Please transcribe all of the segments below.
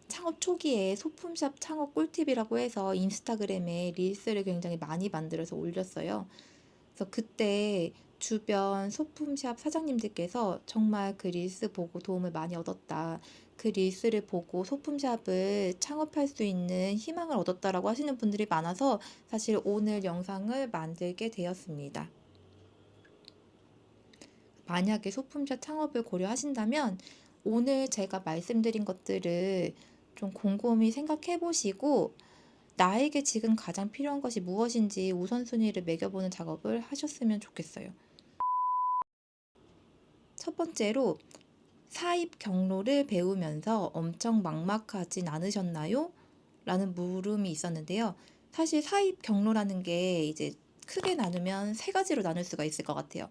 창업 초기에 소품샵 창업 꿀팁이라고 해서 인스타그램에 릴스를 굉장히 많이 만들어서 올렸어요. 그래서 그때 주변 소품샵 사장님들께서 정말 그 릴스 보고 도움을 많이 얻었다. 그 릴스를 보고 소품샵을 창업할 수 있는 희망을 얻었다라고 하시는 분들이 많아서 사실 오늘 영상을 만들게 되었습니다. 만약에 소품샵 창업을 고려하신다면 오늘 제가 말씀드린 것들을 좀 곰곰이 생각해 보시고 나에게 지금 가장 필요한 것이 무엇인지 우선순위를 매겨보는 작업을 하셨으면 좋겠어요. 첫 번째로 사입 경로를 배우면서 엄청 막막하진 않으셨나요? 라는 물음이 있었는데요. 사실 사입 경로라는 게 이제 크게 나누면 세 가지로 나눌 수가 있을 것 같아요.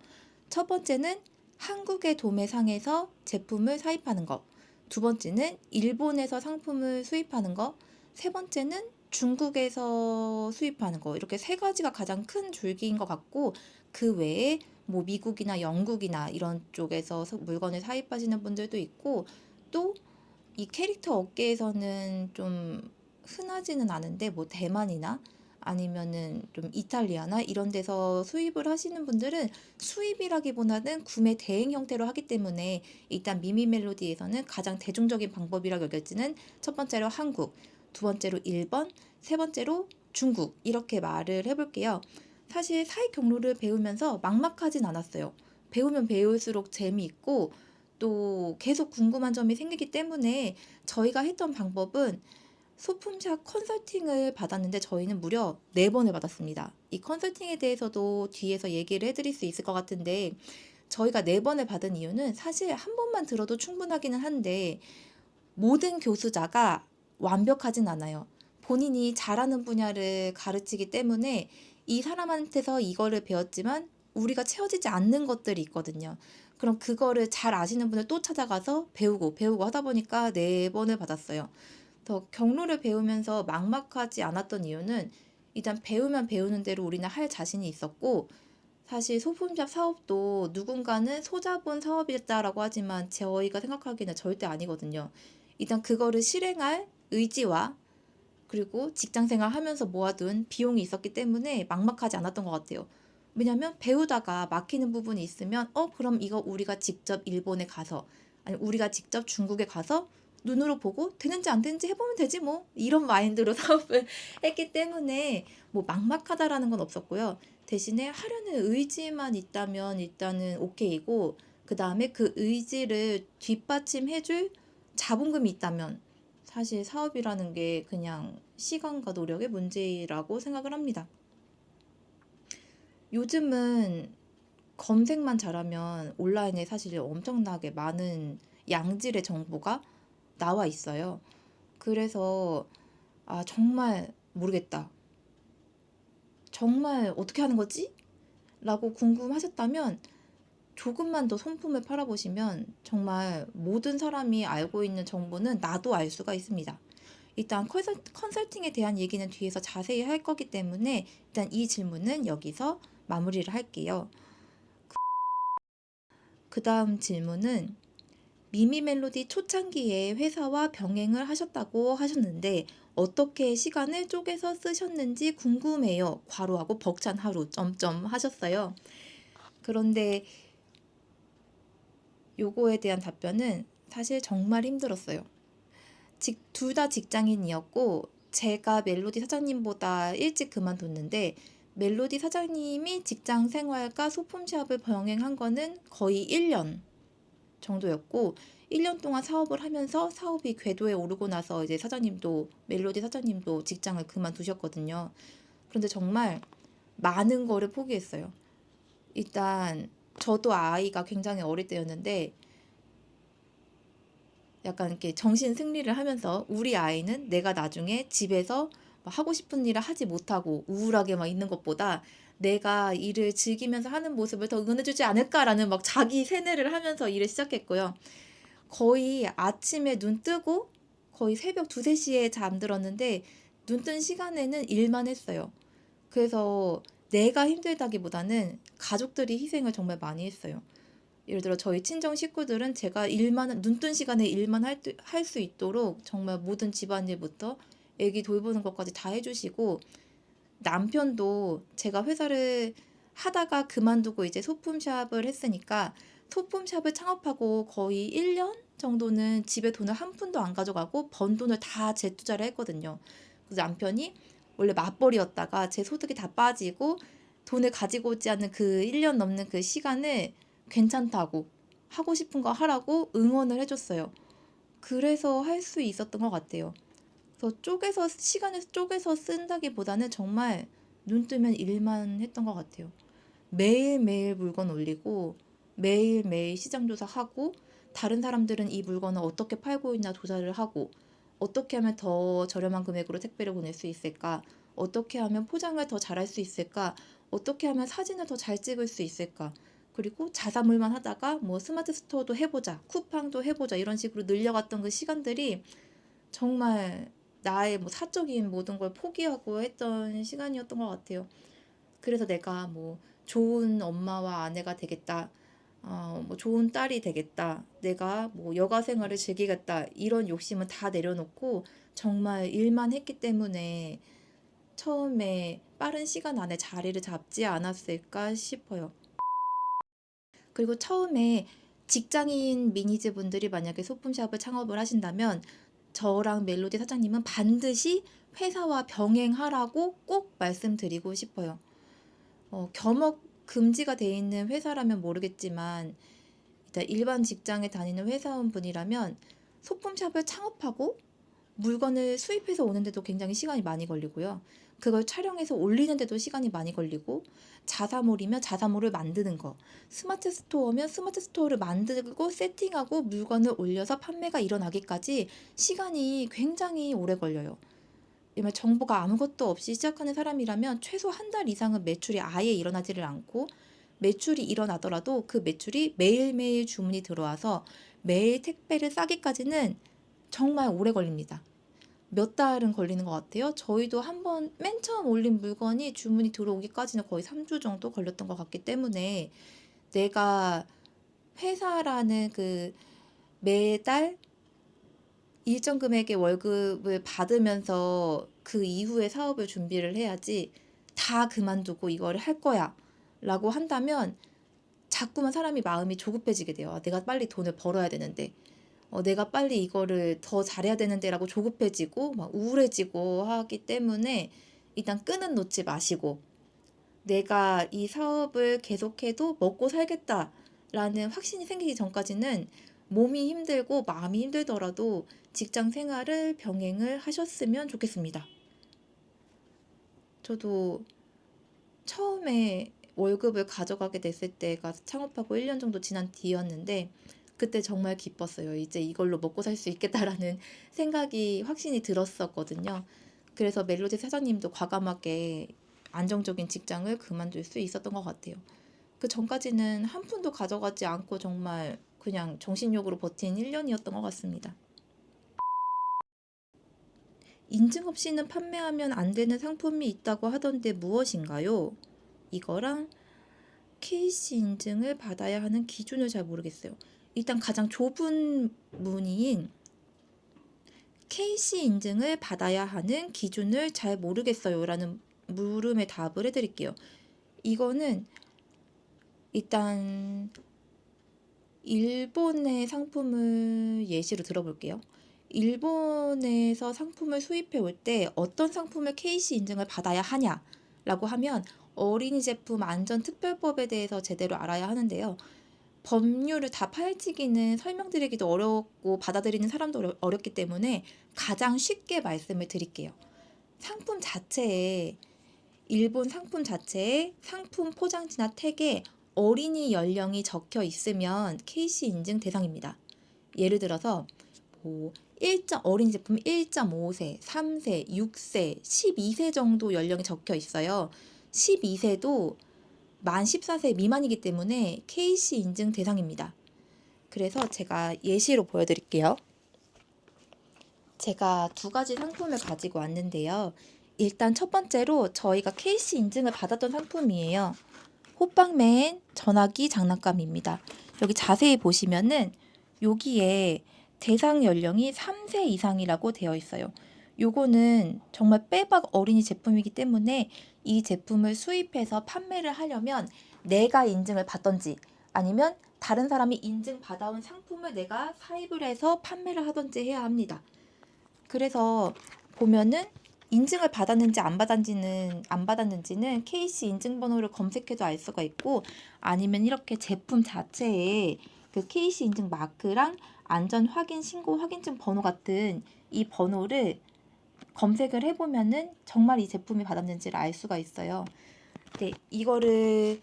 첫 번째는 한국의 도매상에서 제품을 사입하는 거. 두 번째는 일본에서 상품을 수입하는 거. 세 번째는 중국에서 수입하는 거. 이렇게 세 가지가 가장 큰 줄기인 것 같고, 그 외에 뭐 미국이나 영국이나 이런 쪽에서 물건을 사입하시는 분들도 있고, 또 이 캐릭터 업계에서는 좀 흔하지는 않은데 뭐 대만이나 아니면은 좀 이탈리아나 이런 데서 수입을 하시는 분들은 수입이라기보다는 구매 대행 형태로 하기 때문에 일단 미미 멜로디에서는 가장 대중적인 방법이라고 여겨지는 첫 번째로 한국, 두 번째로 일본, 세 번째로 중국 이렇게 말을 해볼게요. 사실 사익 경로를 배우면서 막막하진 않았어요. 배우면 배울수록 재미있고 또 계속 궁금한 점이 생기기 때문에 저희가 했던 방법은 소품샵 컨설팅을 받았는데 저희는 무려 4번을 받았습니다. 이 컨설팅에 대해서도 뒤에서 얘기를 해드릴 수 있을 것 같은데 저희가 4번을 받은 이유는 사실 한 번만 들어도 충분하기는 한데 모든 교수자가 완벽하진 않아요. 본인이 잘하는 분야를 가르치기 때문에 이 사람한테서 이거를 배웠지만 우리가 채워지지 않는 것들이 있거든요. 그럼 그거를 잘 아시는 분을 또 찾아가서 배우고 하다 보니까 4번을 받았어요. 더 경로를 배우면서 막막하지 않았던 이유는 일단 배우면 배우는 대로 우리는 할 자신이 있었고 사실 소품샵 사업도 누군가는 소자본 사업이었다라고 하지만 저희가 생각하기에는 절대 아니거든요. 일단 그거를 실행할 의지와 그리고 직장생활 하면서 모아둔 비용이 있었기 때문에 막막하지 않았던 것 같아요. 왜냐면 배우다가 막히는 부분이 있으면 그럼 이거 우리가 직접 일본에 가서 아니 우리가 직접 중국에 가서 눈으로 보고 되는지 안 되는지 해보면 되지 뭐 이런 마인드로 사업을 했기 때문에 뭐 막막하다라는 건 없었고요. 대신에 하려는 의지만 있다면 일단은 오케이고 그 다음에 그 의지를 뒷받침해줄 자본금이 있다면 사실 사업이라는 게 그냥 시간과 노력의 문제라고 생각을 합니다. 요즘은 검색만 잘하면 온라인에 사실 엄청나게 많은 양질의 정보가 나와 있어요. 그래서 정말 모르겠다. 정말 어떻게 하는 거지? 라고 궁금하셨다면 조금만 더 손품을 팔아보시면 정말 모든 사람이 알고 있는 정보는 나도 알 수가 있습니다. 일단 컨설팅에 대한 얘기는 뒤에서 자세히 할 거기 때문에 일단 이 질문은 여기서 마무리를 할게요. 그 다음 질문은 미미 멜로디 초창기에 회사와 병행을 하셨다고 하셨는데 어떻게 시간을 쪼개서 쓰셨는지 궁금해요. 괄호하고 벅찬 하루 점점 하셨어요. 그런데 요거에 대한 답변은 사실 정말 힘들었어요. 둘 다 직장인이었고 제가 멜로디 사장님보다 일찍 그만뒀는데 멜로디 사장님이 직장 생활과 소품샵을 병행한 거는 거의 1년 정도였고 1년 동안 사업을 하면서 사업이 궤도에 오르고 나서 이제 멜로디 사장님도 직장을 그만두셨거든요. 그런데 정말 많은 거를 포기했어요. 일단 저도 아이가 굉장히 어릴 때였는데 약간 이렇게 정신 승리를 하면서 우리 아이는 내가 나중에 집에서 막 하고 싶은 일을 하지 못하고 우울하게 막 있는 것보다 내가 일을 즐기면서 하는 모습을 더 응원해주지 않을까라는 막 자기 세뇌를 하면서 일을 시작했고요. 거의 아침에 눈 뜨고 거의 새벽 2, 3시에 잠들었는데 눈 뜬 시간에는 일만 했어요. 그래서 내가 힘들다기보다는 가족들이 희생을 정말 많이 했어요. 예를 들어 저희 친정 식구들은 제가 일만 눈뜬 시간에 일만 할 수 있도록 정말 모든 집안일부터 애기 돌보는 것까지 다 해주시고, 남편도 제가 회사를 하다가 그만두고 이제 소품샵을 했으니까 소품샵을 창업하고 거의 1년 정도는 집에 돈을 한 푼도 안 가져가고 번 돈을 다 재투자를 했거든요. 그래서 남편이 원래 맞벌이였다가 제 소득이 다 빠지고 돈을 가지고 오지 않는 그 1년 넘는 그 시간을 괜찮다고, 하고 싶은 거 하라고 응원을 해줬어요. 그래서 할 수 있었던 것 같아요. 그래서 시간을 쪼개서 쓴다기보다는 정말 눈 뜨면 일만 했던 것 같아요. 매일매일 물건 올리고 매일매일 시장 조사하고, 다른 사람들은 이 물건을 어떻게 팔고 있나 조사를 하고, 어떻게 하면 더 저렴한 금액으로 택배를 보낼 수 있을까, 어떻게 하면 포장을 더 잘할 수 있을까, 어떻게 하면 사진을 더 잘 찍을 수 있을까, 그리고 자사몰만 하다가 뭐 스마트 스토어도 해보자, 쿠팡도 해보자, 이런 식으로 늘려갔던 그 시간들이 정말 나의 뭐 사적인 모든 걸 포기하고 했던 시간이었던 것 같아요. 그래서 내가 뭐 좋은 엄마와 아내가 되겠다, 뭐 좋은 딸이 되겠다, 내가 뭐 여가 생활을 즐기겠다, 이런 욕심은 다 내려놓고 정말 일만 했기 때문에 처음에 빠른 시간 안에 자리를 잡지 않았을까 싶어요. 그리고 처음에 직장인 미니즈 분들이 만약에 소품샵을 창업을 하신다면 저랑 멜로디 사장님은 반드시 회사와 병행하라고 꼭 말씀드리고 싶어요. 겸업 금지가 돼 있는 회사라면 모르겠지만 일단 일반 직장에 다니는 회사원분이라면 소품샵을 창업하고 물건을 수입해서 오는데도 굉장히 시간이 많이 걸리고요. 그걸 촬영해서 올리는데도 시간이 많이 걸리고, 자사몰이면 자사몰을 만드는 거, 스마트 스토어면 스마트 스토어를 만들고 세팅하고 물건을 올려서 판매가 일어나기까지 시간이 굉장히 오래 걸려요. 정말 정보가 아무것도 없이 시작하는 사람이라면 최소 한 달 이상은 매출이 아예 일어나지를 않고, 매출이 일어나더라도 그 매출이 매일매일 주문이 들어와서 매일 택배를 싸기까지는 정말 오래 걸립니다. 몇 달은 걸리는 것 같아요. 저희도 한번 맨 처음 올린 물건이 주문이 들어오기까지는 거의 3주 정도 걸렸던 것 같기 때문에, 내가 회사라는 그 매달 일정 금액의 월급을 받으면서 그 이후에 사업을 준비를 해야지, 다 그만두고 이거를 할 거야 라고 한다면 자꾸만 사람이 마음이 조급해지게 돼요. 내가 빨리 돈을 벌어야 되는데, 내가 빨리 이거를 더 잘해야 되는데 라고 조급해지고 막 우울해지고 하기 때문에 일단 끈은 놓지 마시고, 내가 이 사업을 계속해도 먹고 살겠다라는 확신이 생기기 전까지는 몸이 힘들고 마음이 힘들더라도 직장 생활을 병행을 하셨으면 좋겠습니다. 저도 처음에 월급을 가져가게 됐을 때가 창업하고 1년 정도 지난 뒤였는데, 그때 정말 기뻤어요. 이제 이걸로 먹고 살 수 있겠다라는 생각이 확신이 들었었거든요. 그래서 멜로디 사장님도 과감하게 안정적인 직장을 그만둘 수 있었던 것 같아요. 그 전까지는 한 푼도 가져가지 않고 정말 그냥 정신력으로 버틴 1년이었던 것 같습니다. 인증 없이는 판매하면 안 되는 상품이 있다고 하던데 무엇인가요? 이거랑 KC 인증을 받아야 하는 기준을 잘 모르겠어요. 일단 가장 좁은 문의인 KC 인증을 받아야 하는 기준을 잘 모르겠어요 라는 물음에 답을 해드릴게요. 이거는 일단 일본의 상품을 예시로 들어볼게요. 일본에서 상품을 수입해 올 때 어떤 상품을 KC 인증을 받아야 하냐라고 하면 어린이 제품 안전특별법에 대해서 제대로 알아야 하는데요. 법률을 다 파헤치기는 설명드리기도 어렵고 받아들이는 사람도 어렵기 때문에 가장 쉽게 말씀을 드릴게요. 상품 자체에, 일본 상품 자체에 상품 포장지나 택에 어린이 연령이 적혀 있으면 KC 인증 대상입니다. 예를 들어서 뭐 어린이 제품 1.5세, 3세, 6세, 12세 정도 연령이 적혀 있어요. 12세도 만 14세 미만이기 때문에 KC 인증 대상입니다. 그래서 제가 예시로 보여드릴게요. 제가 두 가지 상품을 가지고 왔는데요. 일단 첫 번째로 저희가 KC 인증을 받았던 상품이에요. 호빵맨 전화기 장난감입니다. 여기 자세히 보시면은 여기에 대상 연령이 3세 이상이라고 되어 있어요. 요거는 정말 빼박 어린이 제품이기 때문에 이 제품을 수입해서 판매를 하려면 내가 인증을 받던지 아니면 다른 사람이 인증받아온 상품을 내가 사입을 해서 판매를 하던지 해야 합니다. 그래서 보면은 인증을 받았는지 안 받았는지는 KC 인증번호를 검색해도 알 수가 있고, 아니면 이렇게 제품 자체에 그 KC 인증 마크랑 안전 확인 신고 확인증 번호 같은 이 번호를 검색을 해보면은 정말 이 제품이 받았는지를 알 수가 있어요. 근데 이거를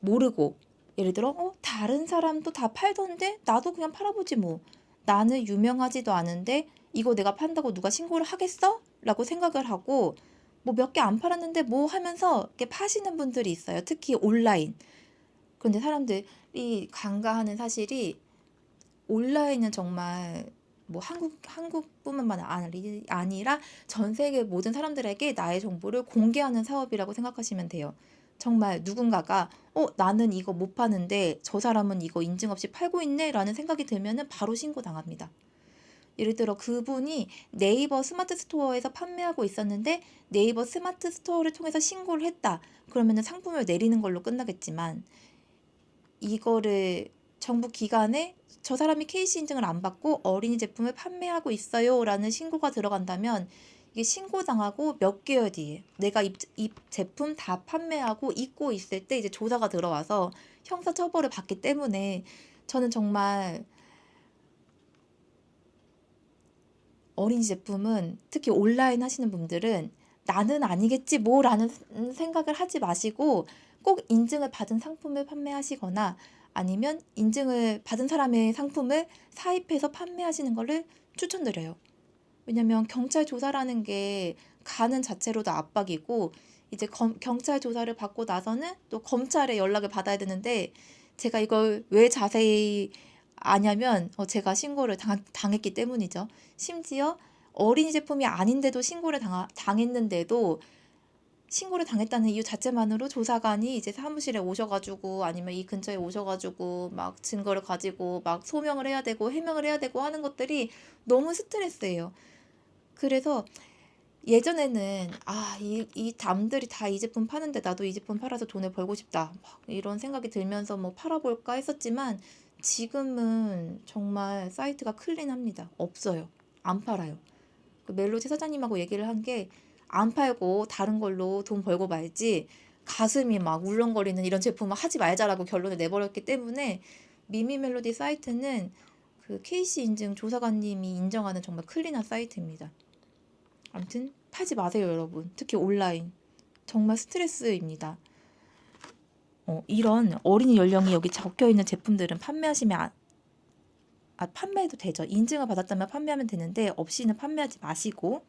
모르고 예를 들어 다른 사람도 다 팔던데 나도 그냥 팔아보지 뭐. 나는 유명하지도 않은데 이거 내가 판다고 누가 신고를 하겠어? 라고 생각을 하고 뭐 몇 개 안 팔았는데 뭐 하면서 이렇게 파시는 분들이 있어요. 특히 온라인. 그런데 사람들이 간과하는 사실이 온라인은 정말 뭐 한국뿐만 아니라 전 세계 모든 사람들에게 나의 정보를 공개하는 사업이라고 생각하시면 돼요. 정말 누군가가 나는 이거 못 파는데 저 사람은 이거 인증 없이 팔고 있네 라는 생각이 들면은 바로 신고당합니다. 예를 들어 그분이 네이버 스마트 스토어에서 판매하고 있었는데 네이버 스마트 스토어를 통해서 신고를 했다. 그러면은 상품을 내리는 걸로 끝나겠지만, 이거를 정부 기관에 저 사람이 KC 인증을 안 받고 어린이 제품을 판매하고 있어요 라는 신고가 들어간다면, 이게 신고당하고 몇 개월 뒤에 내가 이 제품 다 판매하고 입고 있을 때 이제 조사가 들어와서 형사처벌을 받기 때문에, 저는 정말 어린이 제품은 특히 온라인 하시는 분들은 나는 아니겠지 뭐라는 생각을 하지 마시고 꼭 인증을 받은 상품을 판매하시거나 아니면 인증을 받은 사람의 상품을 사입해서 판매하시는 것을 추천드려요. 왜냐면 경찰 조사라는 게 가는 자체로도 압박이고, 이제 경찰 조사를 받고 나서는 또 검찰에 연락을 받아야 되는데, 제가 이걸 왜 자세히 아냐면 제가 신고를 당했기 때문이죠. 심지어 어린이 제품이 아닌데도 신고를 당했는데도, 신고를 당했다는 이유 자체만으로 조사관이 이제 사무실에 오셔가지고 아니면 이 근처에 오셔가지고 막 증거를 가지고 막 소명을 해야 되고 해명을 해야 되고 하는 것들이 너무 스트레스예요. 그래서 예전에는 이 남들이 다 이 제품 파는데 나도 이 제품 팔아서 돈을 벌고 싶다, 막 이런 생각이 들면서 뭐 팔아볼까 했었지만, 지금은 정말 사이트가 클린합니다. 없어요. 안 팔아요. 그 멜로디 사장님하고 얘기를 한 게, 안 팔고 다른 걸로 돈 벌고 말지 가슴이 막 울렁거리는 이런 제품을 하지 말자라고 결론을 내버렸기 때문에, 미미 멜로디 사이트는 그 KC 인증 조사관님이 인정하는 정말 클린한 사이트입니다. 아무튼 팔지 마세요, 여러분. 특히 온라인. 정말 스트레스입니다. 이런 어린이 연령이 여기 적혀 있는 제품들은 판매하시면 판매해도 되죠. 인증을 받았다면 판매하면 되는데 없이는 판매하지 마시고,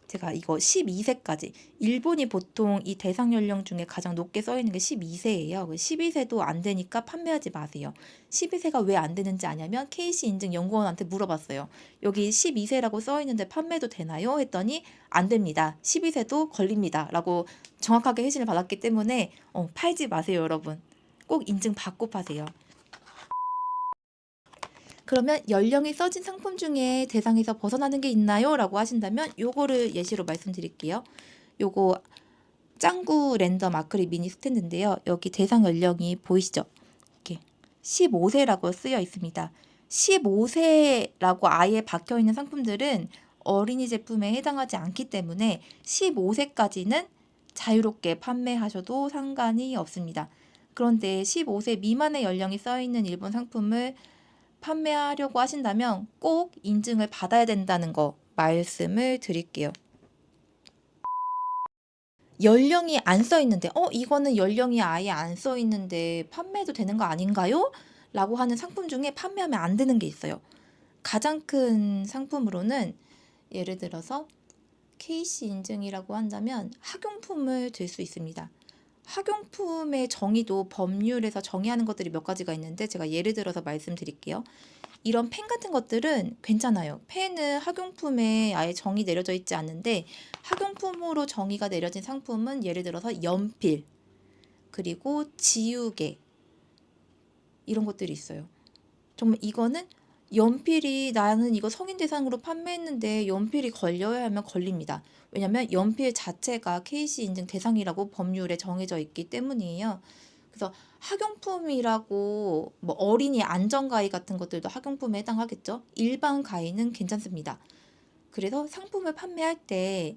제가 이거 12세까지, 일본이 보통 이 대상 연령 중에 가장 높게 써 있는 게 12세예요. 12세도 안 되니까 판매하지 마세요. 12세가 왜 안 되는지 아냐면 KC 인증 연구원한테 물어봤어요. 여기 12세라고 써 있는데 판매도 되나요? 했더니 안 됩니다. 12세도 걸립니다. 라고 정확하게 회신을 받았기 때문에 팔지 마세요, 여러분. 꼭 인증 받고 파세요. 그러면 연령이 써진 상품 중에 대상에서 벗어나는 게 있나요? 라고 하신다면 요거를 예시로 말씀드릴게요. 요거 짱구 랜덤 아크릴 미니 스탠드인데요. 여기 대상 연령이 보이시죠? 이렇게 15세라고 쓰여 있습니다. 15세라고 아예 박혀 있는 상품들은 어린이 제품에 해당하지 않기 때문에 15세까지는 자유롭게 판매하셔도 상관이 없습니다. 그런데 15세 미만의 연령이 써 있는 일본 상품을 판매하려고 하신다면 꼭 인증을 받아야 된다는 거 말씀을 드릴게요. 연령이 안 써 있는데 이거는 연령이 아예 안 써 있는데 판매도 되는 거 아닌가요? 라고 하는 상품 중에 판매하면 안 되는 게 있어요. 가장 큰 상품으로는 예를 들어서 KC 인증이라고 한다면 학용품을 들 수 있습니다. 학용품의 정의도 법률에서 정의하는 것들이 몇 가지가 있는데, 제가 예를 들어서 말씀드릴게요. 이런 펜 같은 것들은 괜찮아요. 펜은 학용품에 아예 정의 내려져 있지 않는데, 학용품으로 정의가 내려진 상품은 예를 들어서 연필, 그리고 지우개, 이런 것들이 있어요. 정말 이거는 연필이 나는 이거 성인 대상으로 판매했는데 연필이 걸려야 하면 걸립니다. 왜냐면 연필 자체가 KC 인증 대상이라고 법률에 정해져 있기 때문이에요. 그래서 학용품이라고 뭐 어린이 안전가위 같은 것들도 학용품에 해당하겠죠. 일반 가위는 괜찮습니다. 그래서 상품을 판매할 때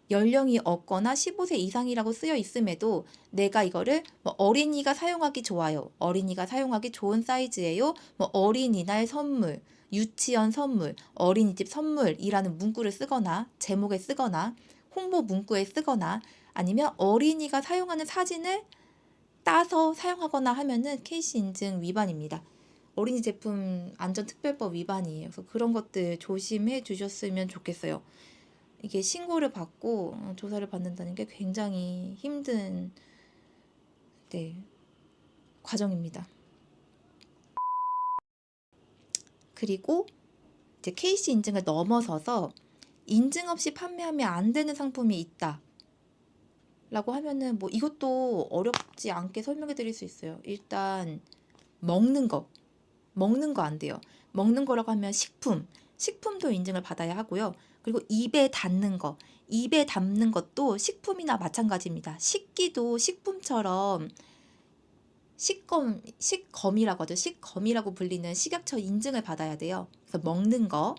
연령이 없거나 15세 이상이라고 쓰여 있음에도 내가 이거를 뭐 어린이가 사용하기 좋아요. 어린이가 사용하기 좋은 사이즈예요. 뭐 어린이날 선물, 유치원 선물, 어린이집 선물이라는 문구를 쓰거나 제목에 쓰거나 홍보 문구에 쓰거나 아니면 어린이가 사용하는 사진을 따서 사용하거나 하면은 KC 인증 위반입니다. 어린이 제품 안전특별법 위반이에요. 그래서 그런 것들 조심해 주셨으면 좋겠어요. 이게 신고를 받고 조사를 받는다는 게 굉장히 힘든 네, 과정입니다. 그리고 이제 KC 인증을 넘어서서 인증 없이 판매하면 안 되는 상품이 있다. 라고 하면은 뭐 이것도 어렵지 않게 설명해 드릴 수 있어요. 일단 먹는 거 안 돼요. 먹는 거라고 하면 식품도 인증을 받아야 하고요. 그리고 입에 닿는 거, 입에 담는 것도 식품이나 마찬가지입니다. 식기도 식품처럼 식검이라고 하죠. 식검이라고 불리는 식약처 인증을 받아야 돼요. 그래서 먹는 거,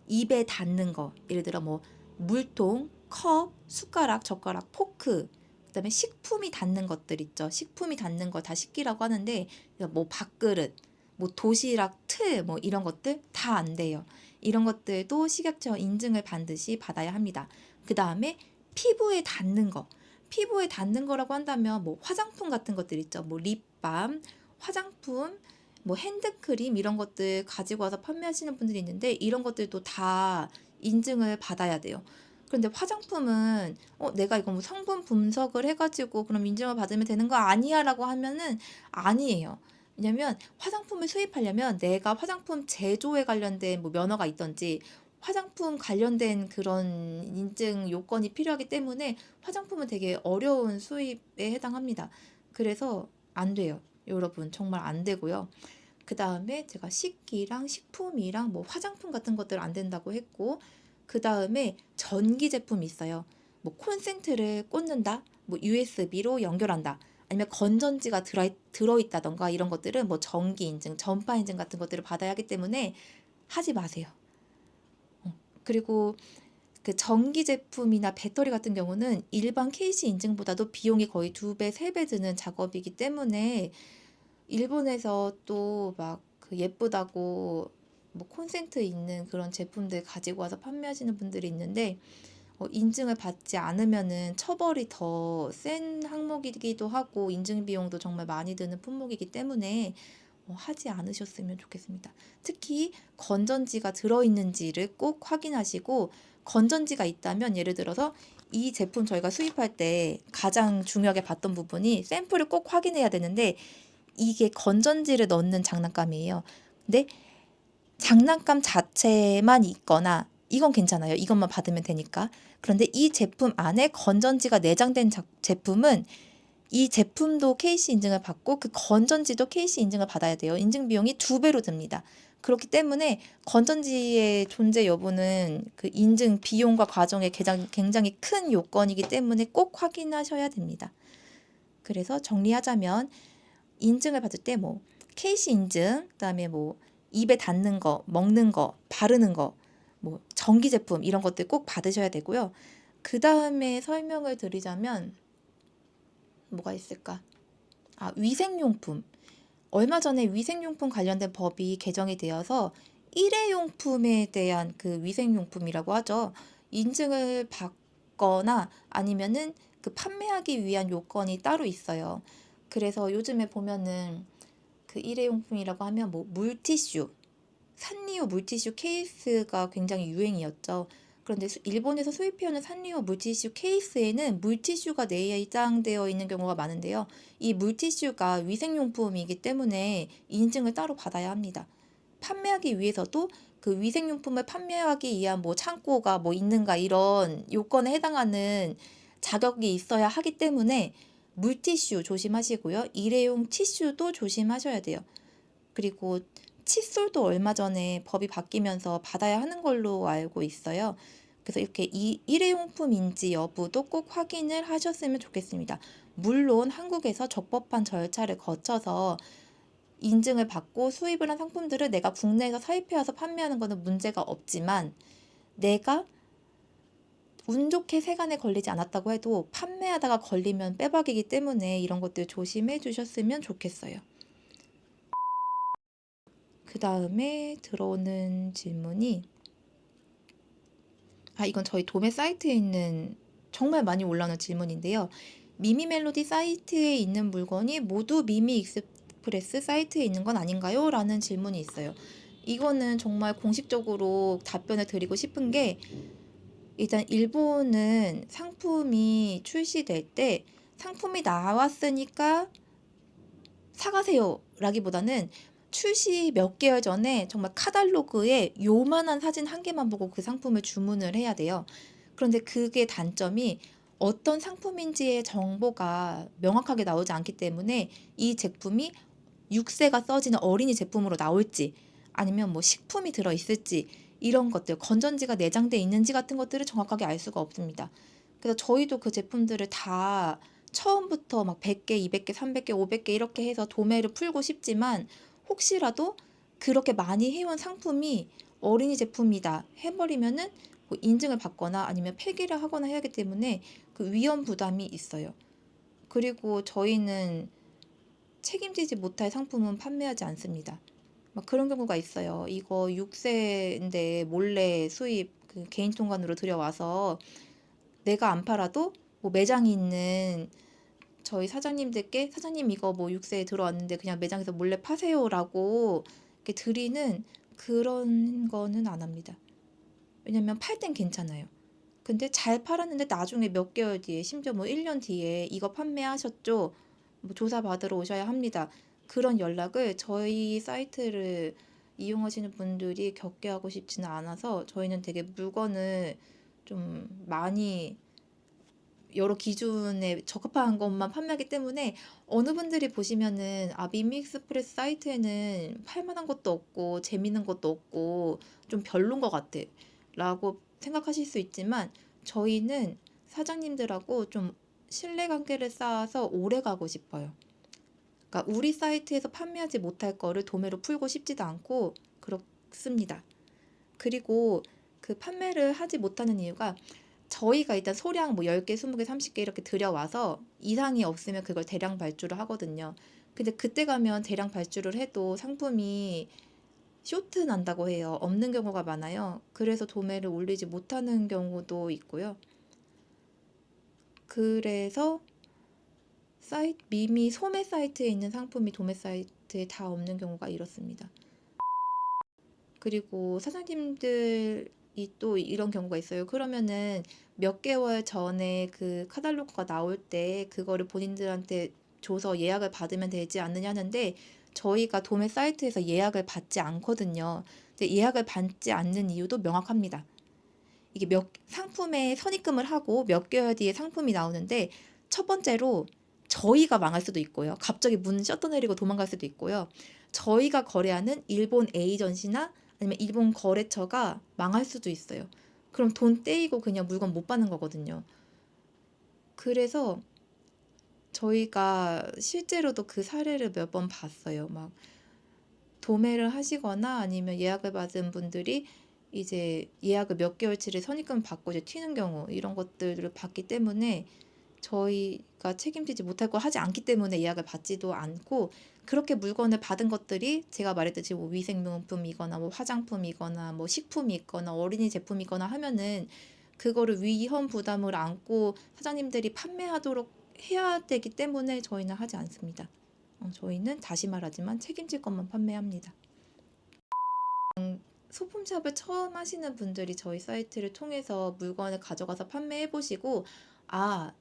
입에 닿는 거, 예를 들어 뭐 물통, 컵, 숟가락, 젓가락, 포크, 그다음에 식품이 닿는 것들 있죠. 식품이 닿는 거 다 식기라고 하는데 뭐 밥그릇, 뭐 도시락 틀, 뭐 이런 것들 다 안 돼요. 이런 것들도 식약처 인증을 반드시 받아야 합니다. 그 다음에 피부에 닿는 거. 피부에 닿는 거라고 한다면 뭐 화장품 같은 것들 있죠. 뭐 립밤, 화장품, 뭐 핸드크림 이런 것들 가지고 와서 판매하시는 분들이 있는데 이런 것들도 다 인증을 받아야 돼요. 그런데 화장품은 내가 이거 뭐 성분 분석을 해가지고 그럼 인증을 받으면 되는 거 아니야 라고 하면은 아니에요. 왜냐면 화장품을 수입하려면 내가 화장품 제조에 관련된 뭐 면허가 있던지 화장품 관련된 그런 인증 요건이 필요하기 때문에 화장품은 되게 어려운 수입에 해당합니다. 그래서 안 돼요. 여러분 정말 안 되고요. 그 다음에 제가 식기랑 식품이랑 뭐 화장품 같은 것들 안 된다고 했고 그 다음에 전기 제품이 있어요. 뭐 콘센트를 꽂는다, 뭐 USB로 연결한다, 아니면 건전지가 들어있다던가 이런 것들은 뭐 전기 인증, 전파 인증 같은 것들을 받아야 하기 때문에 하지 마세요. 그리고 그 전기 제품이나 배터리 같은 경우는 일반 KC 인증보다도 비용이 거의 2배, 3배 드는 작업이기 때문에 일본에서 또 막 그 예쁘다고 뭐 콘센트 있는 그런 제품들 가지고 와서 판매하시는 분들이 있는데 인증을 받지 않으면은 처벌이 더 센 항목이기도 하고 인증 비용도 정말 많이 드는 품목이기 때문에 하지 않으셨으면 좋겠습니다. 특히 건전지가 들어있는지를 꼭 확인하시고 건전지가 있다면 예를 들어서 이 제품 저희가 수입할 때 가장 중요하게 봤던 부분이 샘플을 꼭 확인해야 되는데 이게 건전지를 넣는 장난감이에요. 근데 장난감 자체만 있거나 이건 괜찮아요. 이것만 받으면 되니까. 그런데 이 제품 안에 건전지가 내장된 제품은 이 제품도 KC 인증을 받고 그 건전지도 KC 인증을 받아야 돼요. 인증 비용이 2배로 듭니다. 그렇기 때문에 건전지의 존재 여부는 그 인증 비용과 과정에 굉장히 큰 요건이기 때문에 꼭 확인하셔야 됩니다. 그래서 정리하자면 인증을 받을 때 뭐 KC 인증, 그다음에 뭐 입에 닿는 거, 먹는 거, 바르는 거, 뭐 전기 제품 이런 것들 꼭 받으셔야 되고요. 그 다음에 설명을 드리자면 뭐가 있을까? 위생용품. 얼마 전에 위생용품 관련된 법이 개정이 되어서 일회용품에 대한 그 위생용품이라고 하죠. 인증을 받거나 아니면은 그 판매하기 위한 요건이 따로 있어요. 그래서 요즘에 보면은 그 일회용품이라고 하면 뭐 물티슈, 산리오 물티슈 케이스가 굉장히 유행이었죠. 그런데 일본에서 수입해오는 산리오 물티슈 케이스에는 물티슈가 내장되어 있는 경우가 많은데요. 이 물티슈가 위생용품이기 때문에 인증을 따로 받아야 합니다. 판매하기 위해서도 그 위생용품을 판매하기 위한 뭐 창고가 뭐 있는가 이런 요건에 해당하는 자격이 있어야 하기 때문에 물티슈 조심하시고요. 일회용 티슈도 조심하셔야 돼요. 그리고 칫솔도 얼마 전에 법이 바뀌면서 받아야 하는 걸로 알고 있어요. 그래서 이렇게 일회용품인지 여부도 꼭 확인을 하셨으면 좋겠습니다. 물론 한국에서 적법한 절차를 거쳐서 인증을 받고 수입을 한 상품들을 내가 국내에서 사입해와서 판매하는 것은 문제가 없지만, 내가 운 좋게 세관에 걸리지 않았다고 해도 판매하다가 걸리면 빼박이기 때문에 이런 것들 조심해 주셨으면 좋겠어요. 그 다음에 들어오는 질문이, 이건 저희 도매 사이트에 있는 정말 많이 올라오는 질문인데요. 미미 멜로디 사이트에 있는 물건이 모두 미미 익스프레스 사이트에 있는 건 아닌가요? 라는 질문이 있어요. 이거는 정말 공식적으로 답변을 드리고 싶은 게, 일단 일본은 상품이 출시될 때 상품이 나왔으니까 사가세요 라기보다는 출시 몇 개월 전에 정말 카탈로그에 요만한 사진 한 개만 보고 그 상품을 주문을 해야 돼요. 그런데 그게 단점이, 어떤 상품인지의 정보가 명확하게 나오지 않기 때문에 이 제품이 6세가 써지는 어린이 제품으로 나올지, 아니면 뭐 식품이 들어있을지, 이런 것들, 건전지가 내장돼 있는지 같은 것들을 정확하게 알 수가 없습니다. 그래서 저희도 그 제품들을 다 처음부터 막 100개, 200개, 300개, 500개 이렇게 해서 도매를 풀고 싶지만, 혹시라도 그렇게 많이 해온 상품이 어린이 제품이다 해버리면은 뭐 인증을 받거나 아니면 폐기를 하거나 해야 하기 때문에 그 위험 부담이 있어요. 그리고 저희는 책임지지 못할 상품은 판매하지 않습니다. 막 그런 경우가 있어요. 이거 6세인데 몰래 수입 그 개인 통관으로 들여와서 내가 안 팔아도 뭐 매장이 있는 저희 사장님들께, 사장님 이거 뭐 6세에 들어왔는데 그냥 매장에서 몰래 파세요라고 이렇게 드리는 그런 거는 안 합니다. 왜냐면 팔 땐 괜찮아요. 근데 잘 팔았는데 나중에 몇 개월 뒤에, 심지어 뭐 1년 뒤에 이거 판매하셨죠? 뭐 조사 받으러 오셔야 합니다. 그런 연락을 저희 사이트를 이용하시는 분들이 겪게 하고 싶지는 않아서, 저희는 되게 물건을 좀 많이 여러 기준에 적합한 것만 판매하기 때문에, 어느 분들이 보시면은 미미익스프레스 사이트에는 팔만한 것도 없고 재밌는 것도 없고 좀 별론 것 같아 라고 생각하실 수 있지만, 저희는 사장님들하고 좀 신뢰관계를 쌓아서 오래 가고 싶어요. 그러니까 우리 사이트에서 판매하지 못할 거를 도매로 풀고 싶지도 않고 그렇습니다. 그리고 그 판매를 하지 못하는 이유가, 저희가 일단 소량 뭐 10개, 20개, 30개 이렇게 들여와서 이상이 없으면 그걸 대량 발주를 하거든요. 근데 그때 가면 대량 발주를 해도 상품이 쇼트 난다고 해요. 없는 경우가 많아요. 그래서 도매를 올리지 못하는 경우도 있고요. 그래서 미미 소매 사이트에 있는 상품이 도매 사이트에 다 없는 경우가 이렇습니다. 그리고 사장님들이 또 이런 경우가 있어요. 그러면은 몇 개월 전에 그 카탈로그가 나올 때 그거를 본인들한테 줘서 예약을 받으면 되지 않느냐 하는데, 저희가 도매 사이트에서 예약을 받지 않거든요. 근데 예약을 받지 않는 이유도 명확합니다. 이게 상품에 선입금을 하고 몇 개월 뒤에 상품이 나오는데, 첫 번째로 저희가 망할 수도 있고요. 갑자기 문 셔터 내리고 도망갈 수도 있고요. 저희가 거래하는 일본 에이전시나 아니면 일본 거래처가 망할 수도 있어요. 그럼 돈 떼이고 그냥 물건 못 받는 거거든요. 그래서 저희가 실제로도 그 사례를 몇 번 봤어요. 막 도매를 하시거나 아니면 예약을 받은 분들이 이제 예약을 몇 개월치를 선입금 받고 이제 튀는 경우, 이런 것들을 봤기 때문에 저희가 책임지지 못할 걸 하지 않기 때문에 예약을 받지도 않고, 그렇게 물건을 받은 것들이 제가 말했듯이 뭐 위생용품이거나 뭐 화장품이거나 뭐 식품이 있거나 어린이 제품이거나 하면은 그거를 위험 부담을 안고 사장님들이 판매하도록 해야 되기 때문에 저희는 하지 않습니다. 저희는 다시 말하지만 책임질 것만 판매합니다. 소품샵을 처음 하시는 분들이 저희 사이트를 통해서 물건을 가져가서 판매해 보시고,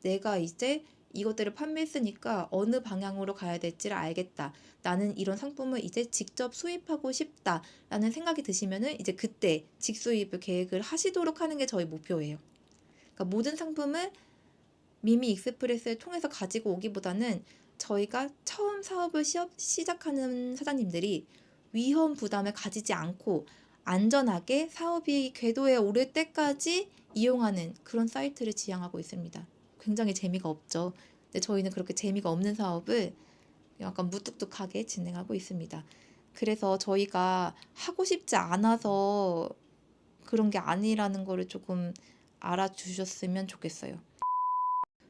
내가 이제 이것들을 판매했으니까 어느 방향으로 가야 될지를 알겠다. 나는 이런 상품을 이제 직접 수입하고 싶다. 라는 생각이 드시면은 이제 그때 직수입을 계획을 하시도록 하는 게 저희 목표예요. 그러니까 모든 상품을 미미 익스프레스를 통해서 가지고 오기보다는 저희가 처음 사업을 시작하는 사장님들이 위험 부담을 가지지 않고 안전하게 사업이 궤도에 오를 때까지 이용하는 그런 사이트를 지향하고 있습니다. 굉장히 재미가 없죠. 근데 저희는 그렇게 재미가 없는 사업을 약간 무뚝뚝하게 진행하고 있습니다. 그래서 저희가 하고 싶지 않아서 그런 게 아니라는 거를 조금 알아주셨으면 좋겠어요.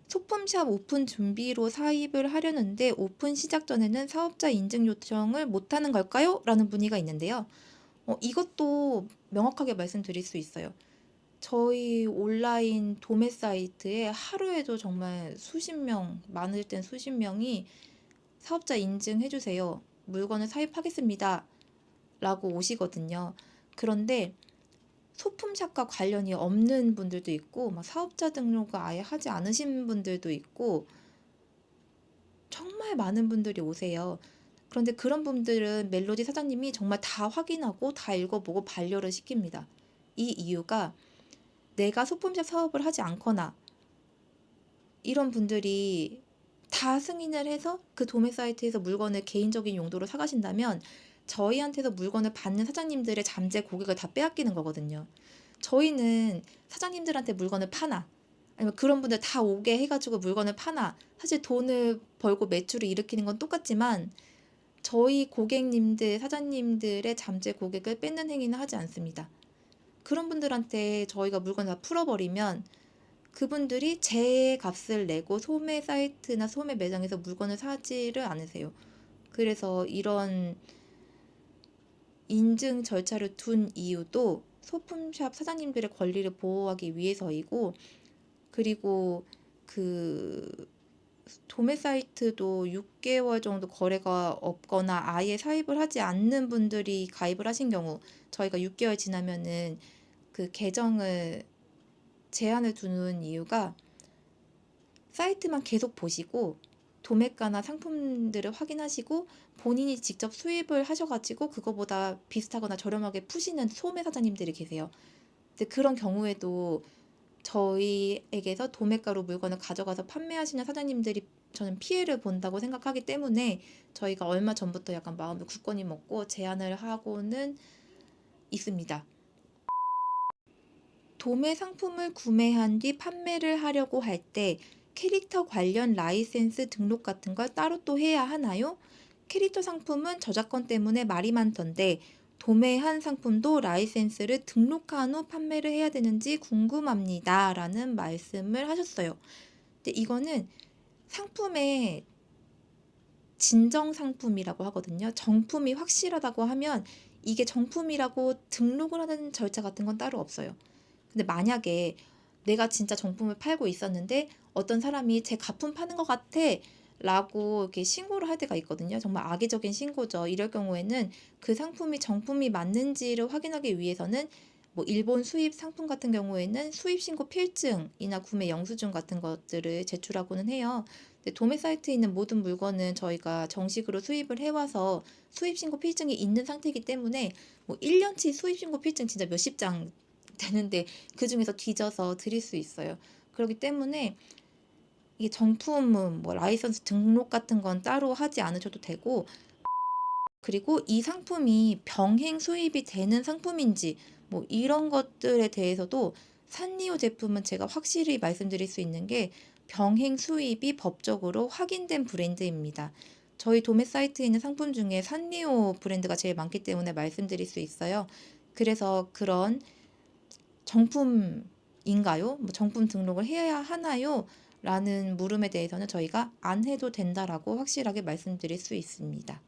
소품샵 오픈 준비로 사입을 하려는데 오픈 시작 전에는 사업자 인증 요청을 못하는 걸까요? 라는 문의가 있는데요. 이것도 명확하게 말씀드릴 수 있어요. 저희 온라인 도매 사이트에 하루에도 정말 수십 명, 많을 땐 수십 명이 사업자 인증해주세요. 물건을 사입하겠습니다. 라고 오시거든요. 그런데 소품샵과 관련이 없는 분들도 있고, 막 사업자 등록을 아예 하지 않으신 분들도 있고, 정말 많은 분들이 오세요. 그런데 그런 분들은 멜로디 사장님이 정말 다 확인하고 다 읽어보고 반려를 시킵니다. 이 이유가 내가 소품샵 사업을 하지 않거나 이런 분들이 다 승인을 해서 그 도매 사이트에서 물건을 개인적인 용도로 사가신다면 저희한테서 물건을 받는 사장님들의 잠재 고객을 다 빼앗기는 거거든요. 저희는 사장님들한테 물건을 파나 아니면 그런 분들 다 오게 해가지고 물건을 파나 사실 돈을 벌고 매출을 일으키는 건 똑같지만 저희 고객님들, 사장님들의 잠재 고객을 뺏는 행위는 하지 않습니다. 그런 분들한테 저희가 물건 다 풀어버리면 그분들이 제 값을 내고 소매 사이트나 소매 매장에서 물건을 사지를 않으세요. 그래서 이런 인증 절차를 둔 이유도 소품샵 사장님들의 권리를 보호하기 위해서이고, 그리고 그 도매 사이트도 6개월 정도 거래가 없거나 아예 사입을 하지 않는 분들이 가입을 하신 경우 저희가 6개월 지나면은 그 계정을 제한을 두는 이유가 사이트만 계속 보시고 도매가나 상품들을 확인하시고 본인이 직접 수입을 하셔가지고 그거보다 비슷하거나 저렴하게 푸시는 소매 사장님들이 계세요. 근데 그런 경우에도 저희에게서 도매가로 물건을 가져가서 판매하시는 사장님들이 저는 피해를 본다고 생각하기 때문에 저희가 얼마 전부터 약간 마음을 굳건히 먹고 제한을 하고는 있습니다. 도매 상품을 구매한 뒤 판매를 하려고 할 때 캐릭터 관련 라이센스 등록 같은 걸 따로 또 해야 하나요? 캐릭터 상품은 저작권 때문에 말이 많던데 도매한 상품도 라이센스를 등록한 후 판매를 해야 되는지 궁금합니다. 라는 말씀을 하셨어요. 근데 이거는 상품의 진정 상품이라고 하거든요. 정품이 확실하다고 하면 이게 정품이라고 등록을 하는 절차 같은 건 따로 없어요. 근데 만약에 내가 진짜 정품을 팔고 있었는데 어떤 사람이 제 가품 파는 것 같아 라고 이렇게 신고를 할 때가 있거든요. 정말 악의적인 신고죠. 이럴 경우에는 그 상품이 정품이 맞는지를 확인하기 위해서는 뭐 일본 수입 상품 같은 경우에는 수입 신고 필증이나 구매 영수증 같은 것들을 제출하고는 해요. 근데 도매 사이트에 있는 모든 물건은 저희가 정식으로 수입을 해와서 수입 신고 필증이 있는 상태이기 때문에 뭐 1년치 수입 신고 필증 진짜 몇십 장 되는데 그 중에서 뒤져서 드릴 수 있어요. 그렇기 때문에 이게 정품은 뭐 라이선스 등록 같은 건 따로 하지 않으셔도 되고, 그리고 이 상품이 병행 수입이 되는 상품인지 뭐 이런 것들에 대해서도 산리오 제품은 제가 확실히 말씀드릴 수 있는 게 병행 수입이 법적으로 확인된 브랜드입니다. 저희 도매 사이트에 있는 상품 중에 산리오 브랜드가 제일 많기 때문에 말씀드릴 수 있어요. 그래서 그런 정품인가요? 뭐 정품 등록을 해야 하나요? 라는 물음에 대해서는 저희가 안 해도 된다라고 확실하게 말씀드릴 수 있습니다.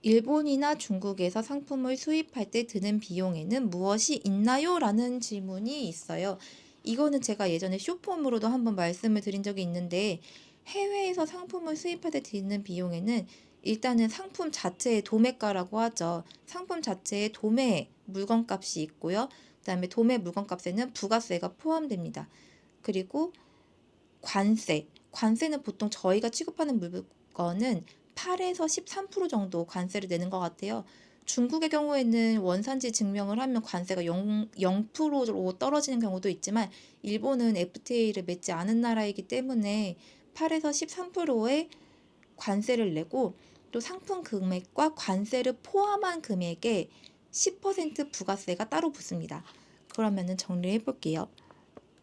일본이나 중국에서 상품을 수입할 때 드는 비용에는 무엇이 있나요? 라는 질문이 있어요. 이거는 제가 예전에 쇼폼으로도 한번 말씀을 드린 적이 있는데 해외에서 상품을 수입할 때 드는 비용에는 일단은 상품 자체의 도매가라고 하죠. 상품 자체의 도매 물건값이 있고요. 그다음에 도매 물건값에는 부가세가 포함됩니다. 그리고 관세는 보통 저희가 취급하는 물건은 8에서 13% 정도 관세를 내는 것 같아요. 중국의 경우에는 원산지 증명을 하면 관세가 0%로 떨어지는 경우도 있지만 일본은 FTA를 맺지 않은 나라이기 때문에 8에서 13%의 관세를 내고 또 상품 금액과 관세를 포함한 금액에 10% 부가세가 따로 붙습니다. 그러면은 정리해 볼게요.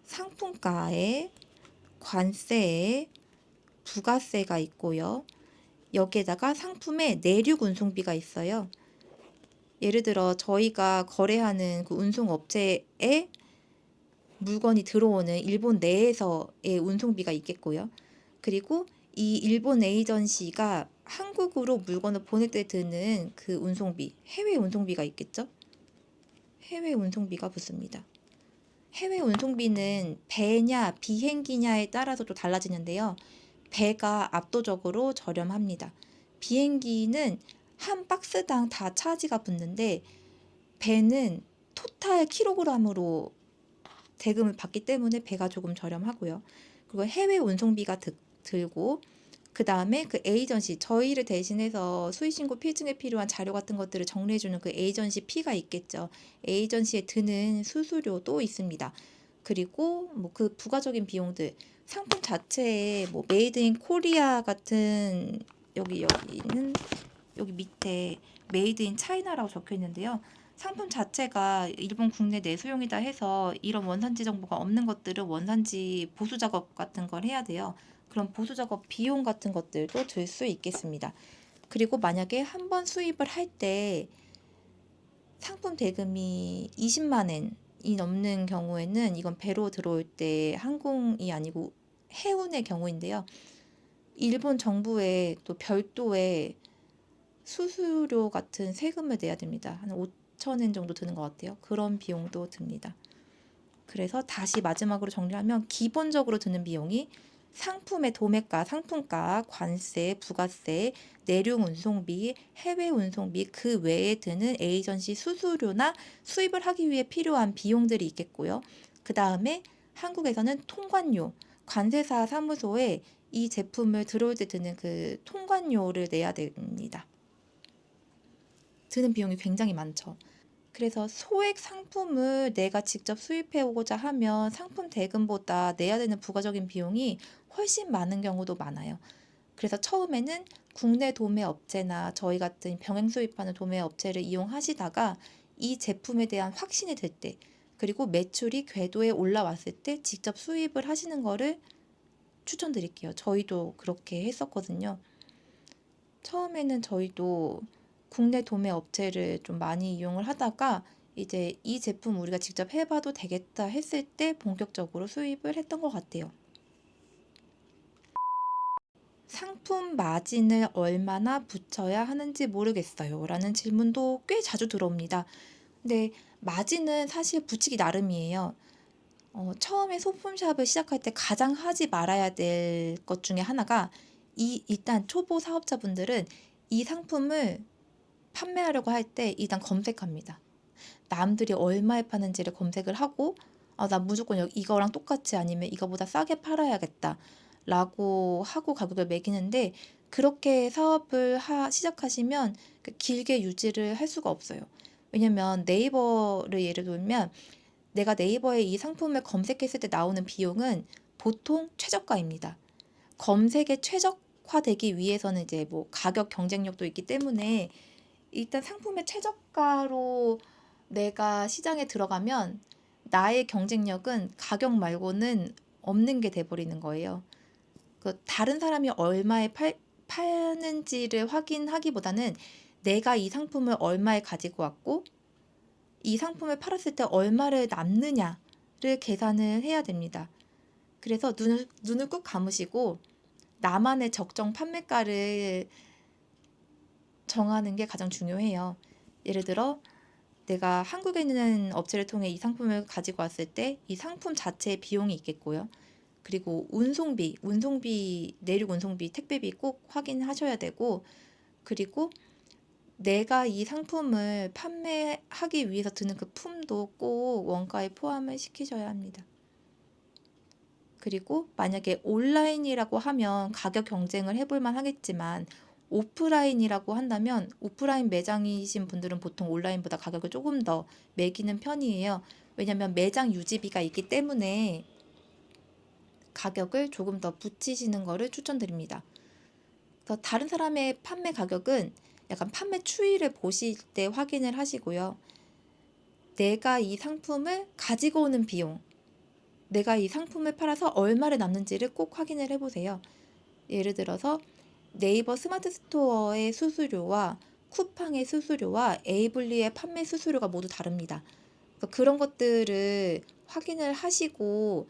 상품가에 관세에 부가세가 있고요. 여기에다가 상품의 내륙 운송비가 있어요. 예를 들어 저희가 거래하는 그 운송업체에 물건이 들어오는 일본 내에서의 운송비가 있겠고요. 그리고 이 일본 에이전시가 한국으로 물건을 보낼 때 드는 그 운송비, 해외 운송비가 있겠죠? 해외 운송비가 붙습니다. 해외 운송비는 배냐 비행기냐에 따라서 또 달라지는데요. 배가 압도적으로 저렴합니다. 비행기는 한 박스당 다 차지가 붙는데 배는 토탈 킬로그램으로 대금을 받기 때문에 배가 조금 저렴하고요. 그리고 해외 운송비가 들고 그 다음에 그 에이전시 저희를 대신해서 수의신고 필증에 필요한 자료 같은 것들을 정리해주는 그 에이전시 피가 있겠죠. 에이전시에 드는 수수료도 있습니다. 그리고 뭐 그 부가적인 비용들 상품 자체에 뭐 메이드 인 코리아 같은 여기는 여기 밑에 메이드 인 차이나라고 적혀 있는데요. 상품 자체가 일본 국내 내수용이다 해서 이런 원산지 정보가 없는 것들은 원산지 보수 작업 같은 걸 해야 돼요. 그럼 보수 작업 비용 같은 것들도 들 수 있겠습니다. 그리고 만약에 한 번 수입을 할 때 상품 대금이 20만 엔이 넘는 경우에는 이건 배로 들어올 때 항공이 아니고 해운의 경우인데요. 일본 정부에 또 별도의 수수료 같은 세금을 내야 됩니다. 한 5,000엔 정도 드는 것 같아요. 그런 비용도 듭니다. 그래서 다시 마지막으로 정리하면 기본적으로 드는 비용이 상품의 도매가, 상품가, 관세, 부가세, 내륙 운송비, 해외 운송비 그 외에 드는 에이전시 수수료나 수입을 하기 위해 필요한 비용들이 있겠고요. 그 다음에 한국에서는 통관료, 관세사 사무소에 이 제품을 들어올 때 드는 그 통관료를 내야 됩니다. 드는 비용이 굉장히 많죠. 그래서 소액 상품을 내가 직접 수입해 오고자 하면 상품 대금보다 내야 되는 부가적인 비용이 훨씬 많은 경우도 많아요. 그래서 처음에는 국내 도매 업체나 저희 같은 병행 수입하는 도매 업체를 이용하시다가 이 제품에 대한 확신이 들 때, 그리고 매출이 궤도에 올라왔을 때 직접 수입을 하시는 거를 추천드릴게요. 저희도 그렇게 했었거든요. 처음에는 저희도 국내 도매 업체를 좀 많이 이용을 하다가 이제 이 제품 우리가 직접 해봐도 되겠다 했을 때 본격적으로 수입을 했던 것 같아요. 상품 마진을 얼마나 붙여야 하는지 모르겠어요. 라는 질문도 꽤 자주 들어옵니다. 근데 마진은 사실 붙이기 나름이에요. 처음에 소품샵을 시작할 때 가장 하지 말아야 될 것 중에 하나가 일단 초보 사업자분들은 이 상품을 판매하려고 할 때 일단 검색합니다. 남들이 얼마에 파는지를 검색을 하고 나 무조건 이거랑 똑같이 아니면 이거보다 싸게 팔아야겠다 라고 하고 가격을 매기는데 그렇게 사업을 시작하시면 길게 유지를 할 수가 없어요. 왜냐면 네이버를 예를 들면 내가 네이버에 이 상품을 검색했을 때 나오는 비용은 보통 최저가입니다. 검색에 최적화되기 위해서는 이제 뭐 가격 경쟁력도 있기 때문에 일단 상품의 최저가로 내가 시장에 들어가면 나의 경쟁력은 가격 말고는 없는 게 돼버리는 거예요. 다른 사람이 얼마에 파는지를 확인하기보다는 내가 이 상품을 얼마에 가지고 왔고 이 상품을 팔았을 때 얼마를 남느냐를 계산을 해야 됩니다. 그래서 눈을 꾹 감으시고 나만의 적정 판매가를 정하는 게 가장 중요해요. 예를 들어 내가 한국에 있는 업체를 통해 이 상품을 가지고 왔을 때 이 상품 자체의 비용이 있겠고요. 그리고 운송비, 내륙 운송비, 택배비 꼭 확인하셔야 되고, 그리고 내가 이 상품을 판매하기 위해서 드는 그 품도 꼭 원가에 포함을 시키셔야 합니다. 그리고 만약에 온라인이라고 하면 가격 경쟁을 해볼 만 하겠지만 오프라인이라고 한다면 오프라인 매장이신 분들은 보통 온라인보다 가격을 조금 더 매기는 편이에요. 왜냐면 매장 유지비가 있기 때문에 가격을 조금 더 붙이시는 거를 추천드립니다. 그래서 다른 사람의 판매 가격은 약간 판매 추이를 보실 때 확인을 하시고요. 내가 이 상품을 가지고 오는 비용, 내가 이 상품을 팔아서 얼마를 남는지를 꼭 확인을 해보세요. 예를 들어서 네이버 스마트 스토어의 수수료와 쿠팡의 수수료와 에이블리의 판매 수수료가 모두 다릅니다. 그래서 그런 것들을 확인을 하시고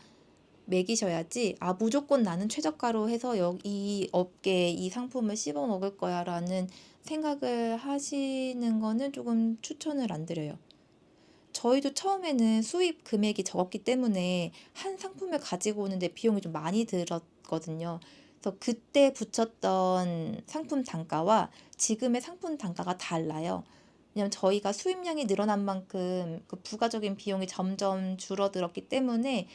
매기셔야지, 아, 무조건 나는 최저가로 해서 이 업계에 이 상품을 씹어 먹을 거야 라는 생각을 하시는 거는 조금 추천을 안 드려요. 저희도 처음에는 수입 금액이 적었기 때문에 한 상품을 가지고 오는데 비용이 좀 많이 들었거든요. 그래서 그때 붙였던 상품 단가와 지금의 상품 단가가 달라요. 왜냐면 저희가 수입량이 늘어난 만큼 그 부가적인 비용이 점점 줄어들었기 때문에,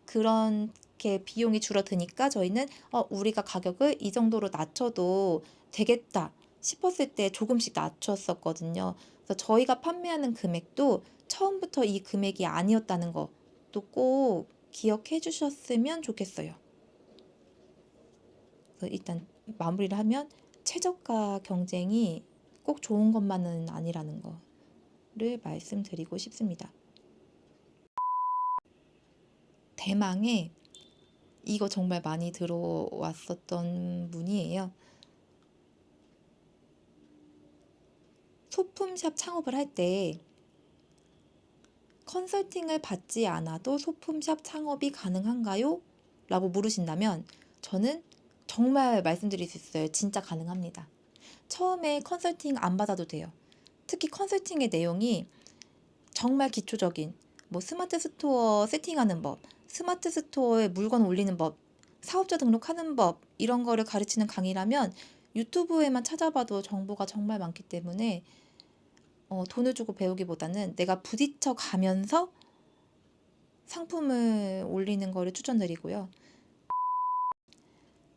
그렇게 비용이 줄어드니까 저희는 우리가 가격을 이 정도로 낮춰도 되겠다 싶었을 때 조금씩 낮췄었거든요. 그래서 저희가 판매하는 금액도 처음부터 이 금액이 아니었다는 것도 꼭 기억해 주셨으면 좋겠어요. 그래서 일단 마무리를 하면, 최저가 경쟁이 꼭 좋은 것만은 아니라는 거를 말씀드리고 싶습니다. 대망의, 이거 정말 많이 들어왔었던 문의예요. 소품샵 창업을 할 때 컨설팅을 받지 않아도 소품샵 창업이 가능한가요? 라고 물으신다면 저는 정말 말씀드릴 수 있어요. 진짜 가능합니다. 처음에 컨설팅 안 받아도 돼요. 특히 컨설팅의 내용이 정말 기초적인, 뭐 스마트 스토어 세팅하는 법, 스마트 스토어에 물건 올리는 법, 사업자 등록하는 법, 이런 거를 가르치는 강의라면 유튜브에만 찾아봐도 정보가 정말 많기 때문에 돈을 주고 배우기보다는 내가 부딪혀 가면서 상품을 올리는 거를 추천드리고요.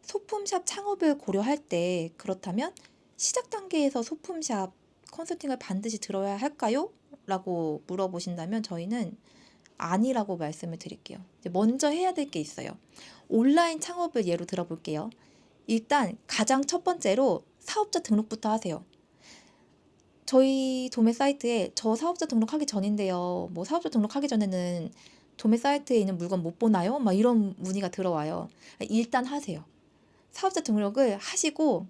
소품샵 창업을 고려할 때, 그렇다면 시작 단계에서 소품샵 컨설팅을 반드시 들어야 할까요? 라고 물어보신다면 저희는 아니라고 말씀을 드릴게요. 먼저 해야 될 게 있어요. 온라인 창업을 예로 들어볼게요. 일단 가장 첫 번째로 사업자 등록부터 하세요. 저희 도매 사이트에 저 사업자 등록하기 전인데요, 뭐 사업자 등록하기 전에는 도매 사이트에 있는 물건 못 보나요? 막 이런 문의가 들어와요. 일단 하세요. 사업자 등록을 하시고,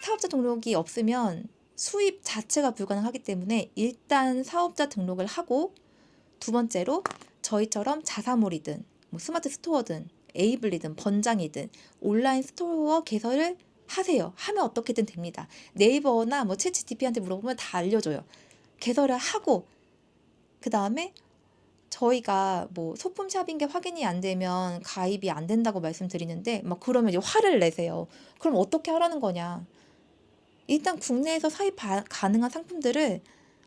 사업자 등록이 없으면 수입 자체가 불가능하기 때문에 일단 사업자 등록을 하고, 두 번째로 저희처럼 자사몰이든 뭐 스마트 스토어든 에이블리든 번장이든 온라인 스토어 개설을 하세요. 하면 어떻게든 됩니다. 네이버나 뭐 챗GPT한테 물어보면 다 알려줘요. 개설을 하고, 그 다음에 저희가 뭐 소품샵인 게 확인이 안 되면 가입이 안 된다고 말씀드리는데, 막 그러면 이제 화를 내세요. 그럼 어떻게 하라는 거냐. 일단 국내에서 가능한 상품들을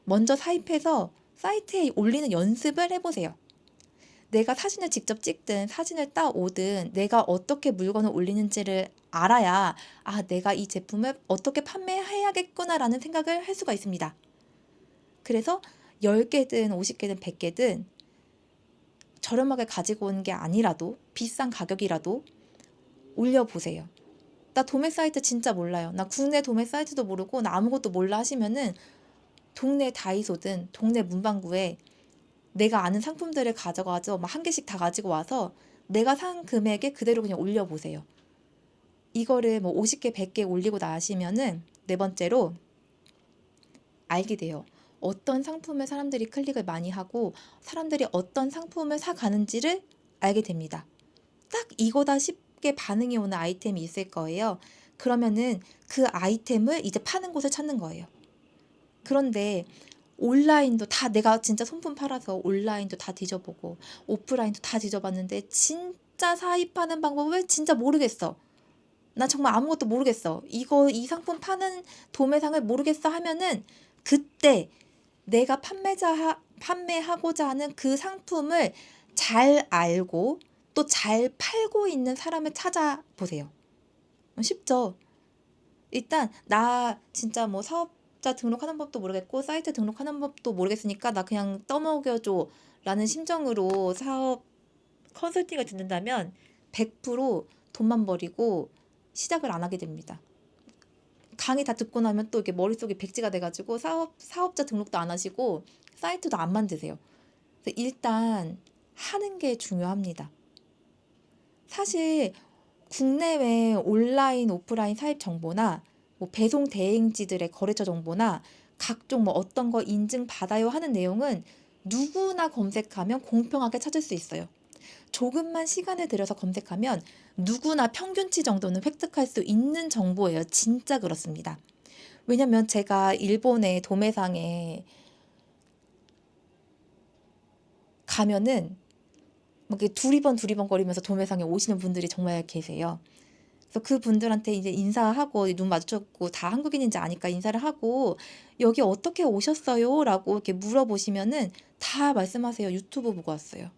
먼저 사입해서 사이트에 올리는 연습을 해보세요. 내가 사진을 직접 찍든 사진을 따오든 내가 어떻게 물건을 올리는지를 알아야, 아, 내가 이 제품을 어떻게 판매해야겠구나라는 생각을 할 수가 있습니다. 그래서 10개든 50개든 100개든 저렴하게 가지고 온 게 아니라도 비싼 가격이라도 올려보세요. 나 도매 사이트 진짜 몰라요. 나 국내 도매 사이트도 모르고 나 아무것도 몰라 하시면은 동네 다이소든 동네 문방구에 내가 아는 상품들을 가져가서 막 한 개씩 다 가지고 와서 내가 산 금액에 그대로 그냥 올려보세요. 이거를 뭐 50개, 100개 올리고 나시면은 네 번째로 알게 돼요. 어떤 상품을 사람들이 클릭을 많이 하고 사람들이 어떤 상품을 사가는지를 알게 됩니다. 딱 이거다 싶게 반응이 오는 아이템이 있을 거예요. 그러면은 그 아이템을 이제 파는 곳을 찾는 거예요. 그런데 온라인도 다, 내가 진짜 손품 팔아서 온라인도 다 뒤져보고 오프라인도 다 뒤져봤는데 진짜 사입하는 방법을 진짜 모르겠어. 나 정말 아무것도 모르겠어. 이 상품 파는 도매상을 모르겠어 하면은, 그때 내가 판매하고자 하는 그 상품을 잘 알고 또 잘 팔고 있는 사람을 찾아보세요. 쉽죠? 일단 나 진짜 뭐 사업자 등록하는 법도 모르겠고 사이트 등록하는 법도 모르겠으니까 나 그냥 떠먹여줘 라는 심정으로 사업 컨설팅을 듣는다면 100% 돈만 버리고 시작을 안 하게 됩니다. 강의 다 듣고 나면 또 이게 머릿속에 백지가 돼가지고 사업자 등록도 안 하시고 사이트도 안 만드세요. 그래서 일단 하는 게 중요합니다. 사실 국내외 온라인, 오프라인 사입 정보나 뭐 배송 대행지들의 거래처 정보나 각종 뭐 어떤 거 인증받아요 하는 내용은 누구나 검색하면 공평하게 찾을 수 있어요. 조금만 시간을 들여서 검색하면 누구나 평균치 정도는 획득할 수 있는 정보예요. 진짜 그렇습니다. 왜냐면 제가 일본의 도매상에 가면은 뭐 이렇게 두리번 거리면서 도매상에 오시는 분들이 정말 계세요. 그래서 그분들한테 이제 인사하고 눈 마주쳤고 다 한국인인지 아니까 인사를 하고 여기 어떻게 오셨어요? 라고 이렇게 물어보시면은 다 말씀하세요. 유튜브 보고 왔어요.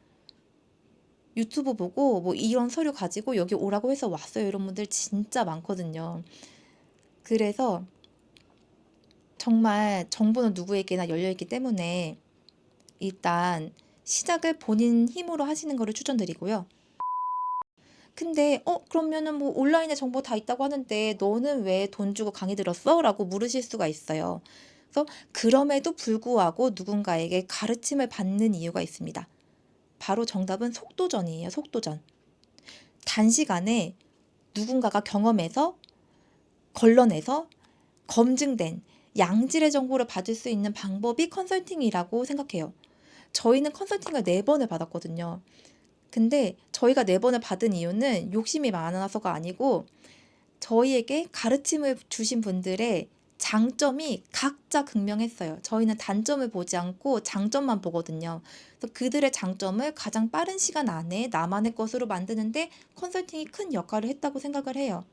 유튜브 보고 뭐 이런 서류 가지고 여기 오라고 해서 왔어요. 이런 분들 진짜 많거든요. 그래서 정말 정보는 누구에게나 열려있기 때문에 일단 시작을 본인 힘으로 하시는 거를 추천드리고요. 근데 그러면은 뭐 온라인에 정보 다 있다고 하는데 너는 왜 돈 주고 강의 들었어? 라고 물으실 수가 있어요. 그래서 그럼에도 불구하고 누군가에게 가르침을 받는 이유가 있습니다. 바로 정답은 속도전이에요. 속도전. 단시간에 누군가가 경험해서 걸러내서 검증된 양질의 정보를 받을 수 있는 방법이 컨설팅이라고 생각해요. 저희는 컨설팅을 4번을 받았거든요. 근데 저희가 4번을 받은 이유는 욕심이 많아서가 아니고 저희에게 가르침을 주신 분들의 장점이 각자 극명했어요. 저희는 단점을 보지 않고 장점만 보거든요. 그래서 그들의 장점을 가장 빠른 시간 안에 나만의 것으로 만드는데 컨설팅이 큰 역할을 했다고 생각을 해요.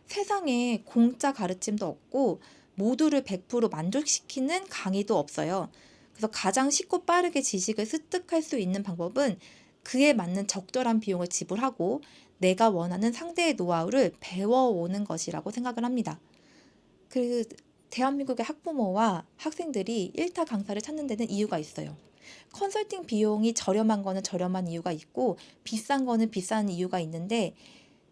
세상에 공짜 가르침도 없고 모두를 100% 만족시키는 강의도 없어요. 그래서 가장 쉽고 빠르게 지식을 습득할 수 있는 방법은 그에 맞는 적절한 비용을 지불하고 내가 원하는 상대의 노하우를 배워오는 것이라고 생각을 합니다. 그 대한민국의 학부모와 학생들이 일타 강사를 찾는 데는 이유가 있어요. 컨설팅 비용이 저렴한 거는 저렴한 이유가 있고 비싼 거는 비싼 이유가 있는데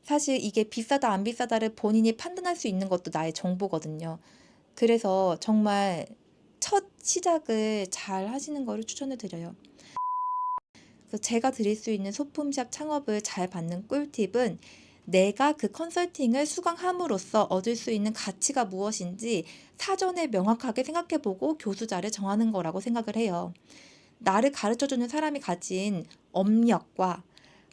사실 이게 비싸다 안 비싸다를 본인이 판단할 수 있는 것도 나의 정보거든요. 그래서 정말 첫 시작을 잘 하시는 거를 추천을 드려요. 그래서 제가 드릴 수 있는 소품샵 창업을 잘 받는 꿀팁은 내가 그 컨설팅을 수강함으로써 얻을 수 있는 가치가 무엇인지 사전에 명확하게 생각해보고 교수자를 정하는 거라고 생각을 해요. 나를 가르쳐주는 사람이 가진 업력과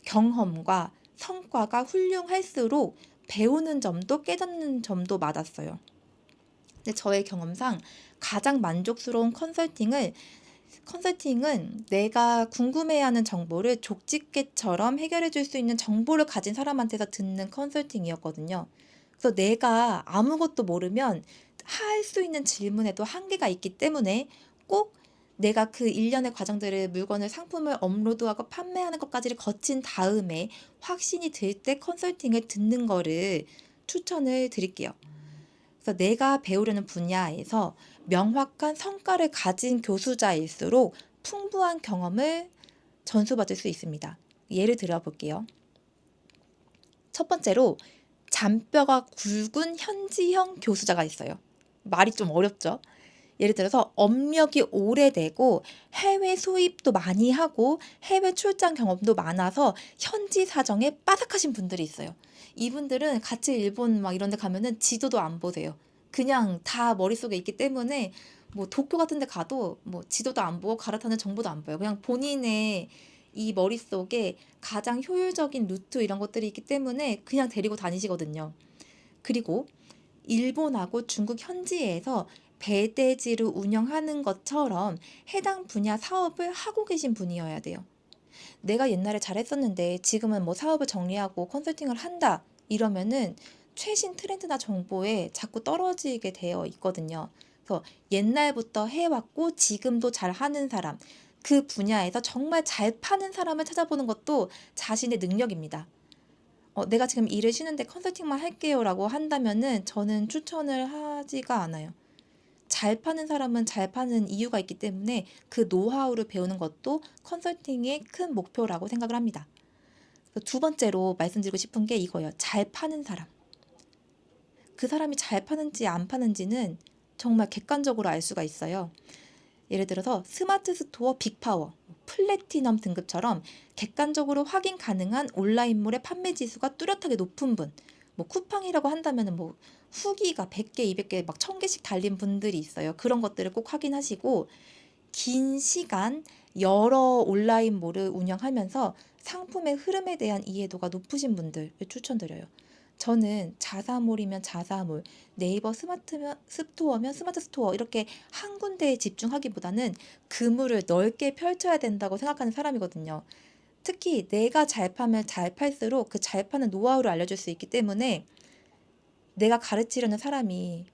경험과 성과가 훌륭할수록 배우는 점도 깨닫는 점도 많았어요. 근데 저의 경험상 가장 만족스러운 컨설팅은 내가 궁금해하는 정보를 족집게처럼 해결해 줄 수 있는 정보를 가진 사람한테서 듣는 컨설팅이었거든요. 그래서 내가 아무것도 모르면 할 수 있는 질문에도 한계가 있기 때문에 꼭 내가 그 일련의 과정들을 물건을 상품을 업로드하고 판매하는 것까지를 거친 다음에 확신이 들 때 컨설팅을 듣는 거를 추천을 드릴게요. 그래서 내가 배우려는 분야에서 명확한 성과를 가진 교수자일수록 풍부한 경험을 전수받을 수 있습니다. 예를 들어 볼게요. 첫 번째로 잔뼈가 굵은 현지형 교수자가 있어요. 말이 좀 어렵죠? 예를 들어서 업력이 오래되고 해외 수입도 많이 하고 해외 출장 경험도 많아서 현지 사정에 빠삭하신 분들이 있어요. 이분들은 같이 일본 막 이런 데 가면은 지도도 안 보세요. 그냥 다 머릿속에 있기 때문에 뭐 도쿄 같은 데 가도 뭐 지도도 안 보고 갈아타는 정보도 안 봐요. 그냥 본인의 이 머릿속에 가장 효율적인 루트 이런 것들이 있기 때문에 그냥 데리고 다니시거든요. 그리고 일본하고 중국 현지에서 배대지를 운영하는 것처럼 해당 분야 사업을 하고 계신 분이어야 돼요. 내가 옛날에 잘했었는데 지금은 뭐 사업을 정리하고 컨설팅을 한다 이러면은 최신 트렌드나 정보에 자꾸 떨어지게 되어 있거든요. 그래서 옛날부터 해왔고 지금도 잘 하는 사람, 그 분야에서 정말 잘 파는 사람을 찾아보는 것도 자신의 능력입니다. 내가 지금 일을 쉬는데 컨설팅만 할게요라고 한다면은 저는 추천을 하지가 않아요. 잘 파는 사람은 잘 파는 이유가 있기 때문에 그 노하우를 배우는 것도 컨설팅의 큰 목표라고 생각을 합니다. 두 번째로 말씀드리고 싶은 게 이거예요. 잘 파는 사람. 그 사람이 잘 파는지 안 파는지는 정말 객관적으로 알 수가 있어요. 예를 들어서 스마트 스토어 빅파워, 플래티넘 등급처럼 객관적으로 확인 가능한 온라인몰의 판매 지수가 뚜렷하게 높은 분, 뭐 쿠팡이라고 한다면 뭐 후기가 100개, 200개, 막 1000개씩 달린 분들이 있어요. 그런 것들을 꼭 확인하시고 긴 시간 여러 온라인몰을 운영하면서 상품의 흐름에 대한 이해도가 높으신 분들을 추천드려요. 저는 자사몰이면 자사몰, 네이버 스마트 스토어면 스마트 스토어 이렇게 한 군데에 집중하기보다는 그물을 넓게 펼쳐야 된다고 생각하는 사람이거든요. 특히 내가 잘 파면 잘 팔수록 그 잘 파는 노하우를 알려줄 수 있기 때문에 내가 가르치려는 사람이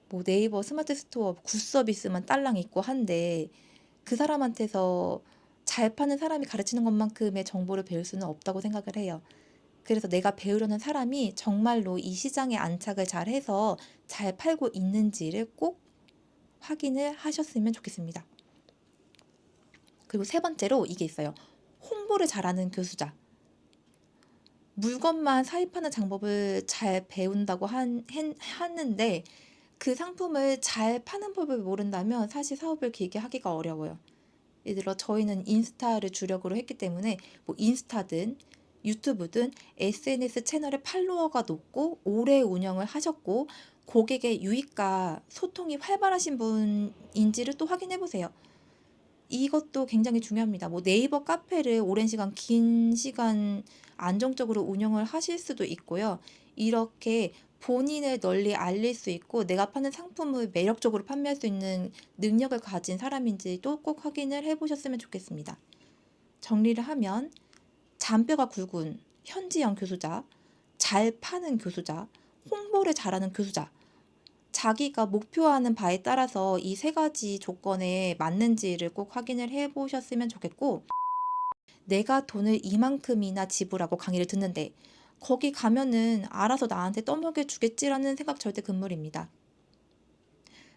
뭐 네이버 스마트 스토어 굿서비스만 딸랑 있고 한데 그 사람한테서 잘 파는 사람이 가르치는 것만큼의 정보를 배울 수는 없다고 생각을 해요. 그래서 내가 배우려는 사람이 정말로 이 시장에 안착을 잘 해서 잘 팔고 있는지를 꼭 확인을 하셨으면 좋겠습니다. 그리고 세 번째로 이게 있어요. 홍보를 잘하는 교수자. 물건만 사입하는 방법을 잘 배운다고 하는데 그 상품을 잘 파는 법을 모른다면 사실 사업을 길게 하기가 어려워요. 예를 들어 저희는 인스타를 주력으로 했기 때문에 뭐 인스타든 유튜브든 SNS 채널의 팔로워가 높고 오래 운영을 하셨고 고객의 유입과 소통이 활발하신 분인지를 또 확인해 보세요. 이것도 굉장히 중요합니다. 뭐 네이버 카페를 오랜 시간, 긴 시간 안정적으로 운영을 하실 수도 있고요. 이렇게 본인을 널리 알릴 수 있고 내가 파는 상품을 매력적으로 판매할 수 있는 능력을 가진 사람인지도 꼭 확인을 해보셨으면 좋겠습니다. 정리를 하면 잔뼈가 굵은 현지형 교수자, 잘 파는 교수자, 홍보를 잘하는 교수자, 자기가 목표하는 바에 따라서 이 세 가지 조건에 맞는지를 꼭 확인을 해보셨으면 좋겠고, 내가 돈을 이만큼이나 지불하고 강의를 듣는데 거기 가면은 알아서 나한테 떠먹여 주겠지라는 생각 절대 금물입니다.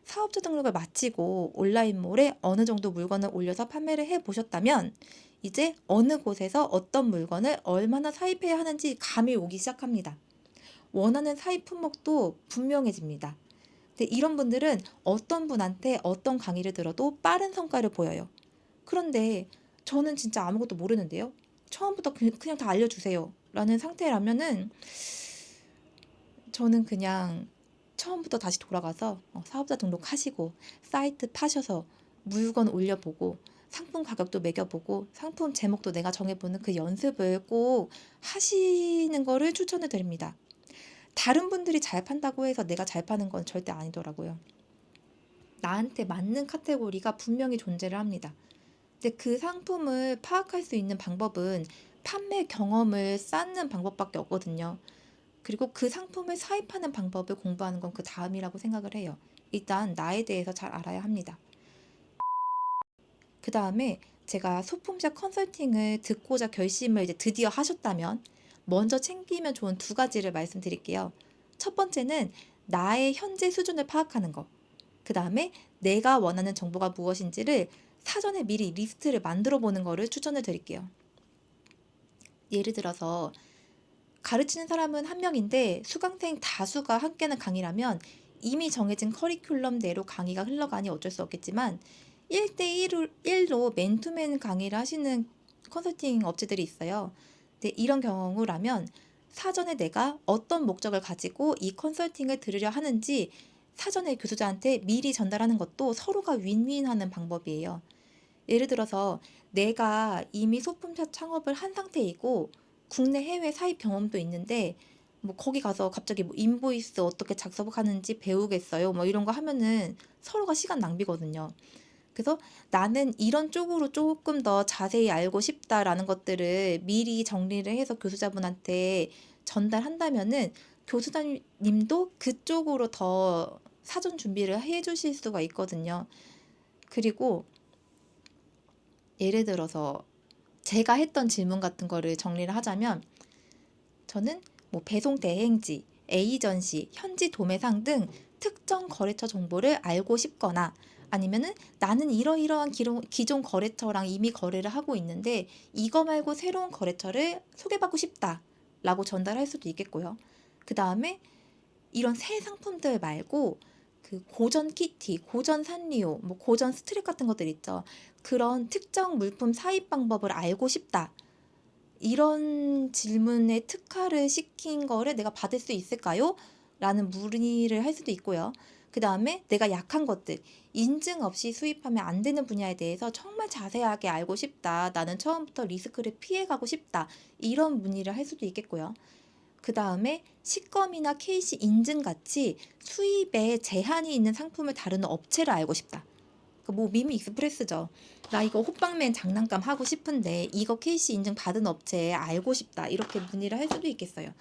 사업자 등록을 마치고 온라인몰에 어느 정도 물건을 올려서 판매를 해보셨다면 이제 어느 곳에서 어떤 물건을 얼마나 사입해야 하는지 감이 오기 시작합니다. 원하는 사입 품목도 분명해집니다. 근데 이런 분들은 어떤 분한테 어떤 강의를 들어도 빠른 성과를 보여요. 그런데 저는 진짜 아무것도 모르는데요. 처음부터 그냥 다 알려주세요. 라는 상태라면은 저는 그냥 처음부터 다시 돌아가서 사업자 등록하시고 사이트 파셔서 물건 올려보고 상품 가격도 매겨보고 상품 제목도 내가 정해보는 그 연습을 꼭 하시는 거를 추천을 드립니다. 다른 분들이 잘 판다고 해서 내가 잘 파는 건 절대 아니더라고요. 나한테 맞는 카테고리가 분명히 존재를 합니다. 근데 그 상품을 파악할 수 있는 방법은 판매 경험을 쌓는 방법밖에 없거든요. 그리고 그 상품을 사입하는 방법을 공부하는 건 그 다음이라고 생각을 해요. 일단 나에 대해서 잘 알아야 합니다. 그 다음에 제가 소품샵 컨설팅을 듣고자 결심을 이제 드디어 하셨다면 먼저 챙기면 좋은 두 가지를 말씀드릴게요. 첫 번째는 나의 현재 수준을 파악하는 거. 그 다음에 내가 원하는 정보가 무엇인지를 사전에 미리 리스트를 만들어 보는 거를 추천을 드릴게요. 예를 들어서 가르치는 사람은 한 명인데 수강생 다수가 함께하는 강의라면 이미 정해진 커리큘럼대로 강의가 흘러가니 어쩔 수 없겠지만 1대1로 맨투맨 강의를 하시는 컨설팅 업체들이 있어요. 근데 이런 경우라면 사전에 내가 어떤 목적을 가지고 이 컨설팅을 들으려 하는지 사전에 교수자한테 미리 전달하는 것도 서로가 윈윈하는 방법이에요. 예를 들어서 내가 이미 소품샵 창업을 한 상태이고 국내 해외 사입 경험도 있는데 뭐 거기 가서 갑자기 뭐 인보이스 어떻게 작성하는지 배우겠어요. 뭐 이런 거 하면은 서로가 시간 낭비거든요. 그래서 나는 이런 쪽으로 조금 더 자세히 알고 싶다라는 것들을 미리 정리를 해서 교수자분한테 전달한다면은 교수자님도 그쪽으로 더 사전 준비를 해 주실 수가 있거든요. 그리고 예를 들어서 제가 했던 질문 같은 거를 정리를 하자면 저는 뭐 배송 대행지, 에이전시, 현지 도매상 등 특정 거래처 정보를 알고 싶거나 아니면은 나는 이러이러한 기존 거래처랑 이미 거래를 하고 있는데 이거 말고 새로운 거래처를 소개받고 싶다라고 전달할 수도 있겠고요. 그 다음에 이런 새 상품들 말고 그 고전 키티, 고전 산리오, 뭐 고전 스트랩 같은 것들 있죠. 그런 특정 물품 사입 방법을 알고 싶다. 이런 질문에 특화를 시킨 거를 내가 받을 수 있을까요? 라는 문의를 할 수도 있고요. 그 다음에 내가 약한 것들, 인증 없이 수입하면 안 되는 분야에 대해서 정말 자세하게 알고 싶다. 나는 처음부터 리스크를 피해가고 싶다. 이런 문의를 할 수도 있겠고요. 그 다음에 식검이나 KC 인증 같이 수입에 제한이 있는 상품을 다루는 업체를 알고 싶다. 뭐 미미 익스프레스죠. 나 이거 호빵맨 장난감 하고 싶은데 이거 KC 인증 받은 업체에 알고 싶다. 이렇게 문의를 할 수도 있겠어요.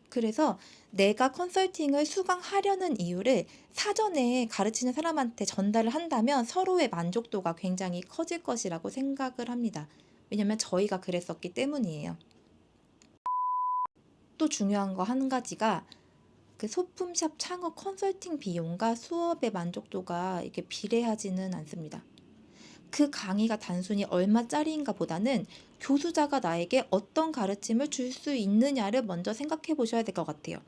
그래서 내가 컨설팅을 수강하려는 이유를 사전에 가르치는 사람한테 전달을 한다면 서로의 만족도가 굉장히 커질 것이라고 생각을 합니다. 왜냐면 저희가 그랬었기 때문이에요. 또 중요한 거 한 가지가 그 소품샵 창업 컨설팅 비용과 수업의 만족도가 이렇게 비례하지는 않습니다. 그 강의가 단순히 얼마짜리인가 보다는 교수자가 나에게 어떤 가르침을 줄 수 있느냐를 먼저 생각해 보셔야 될 것 같아요.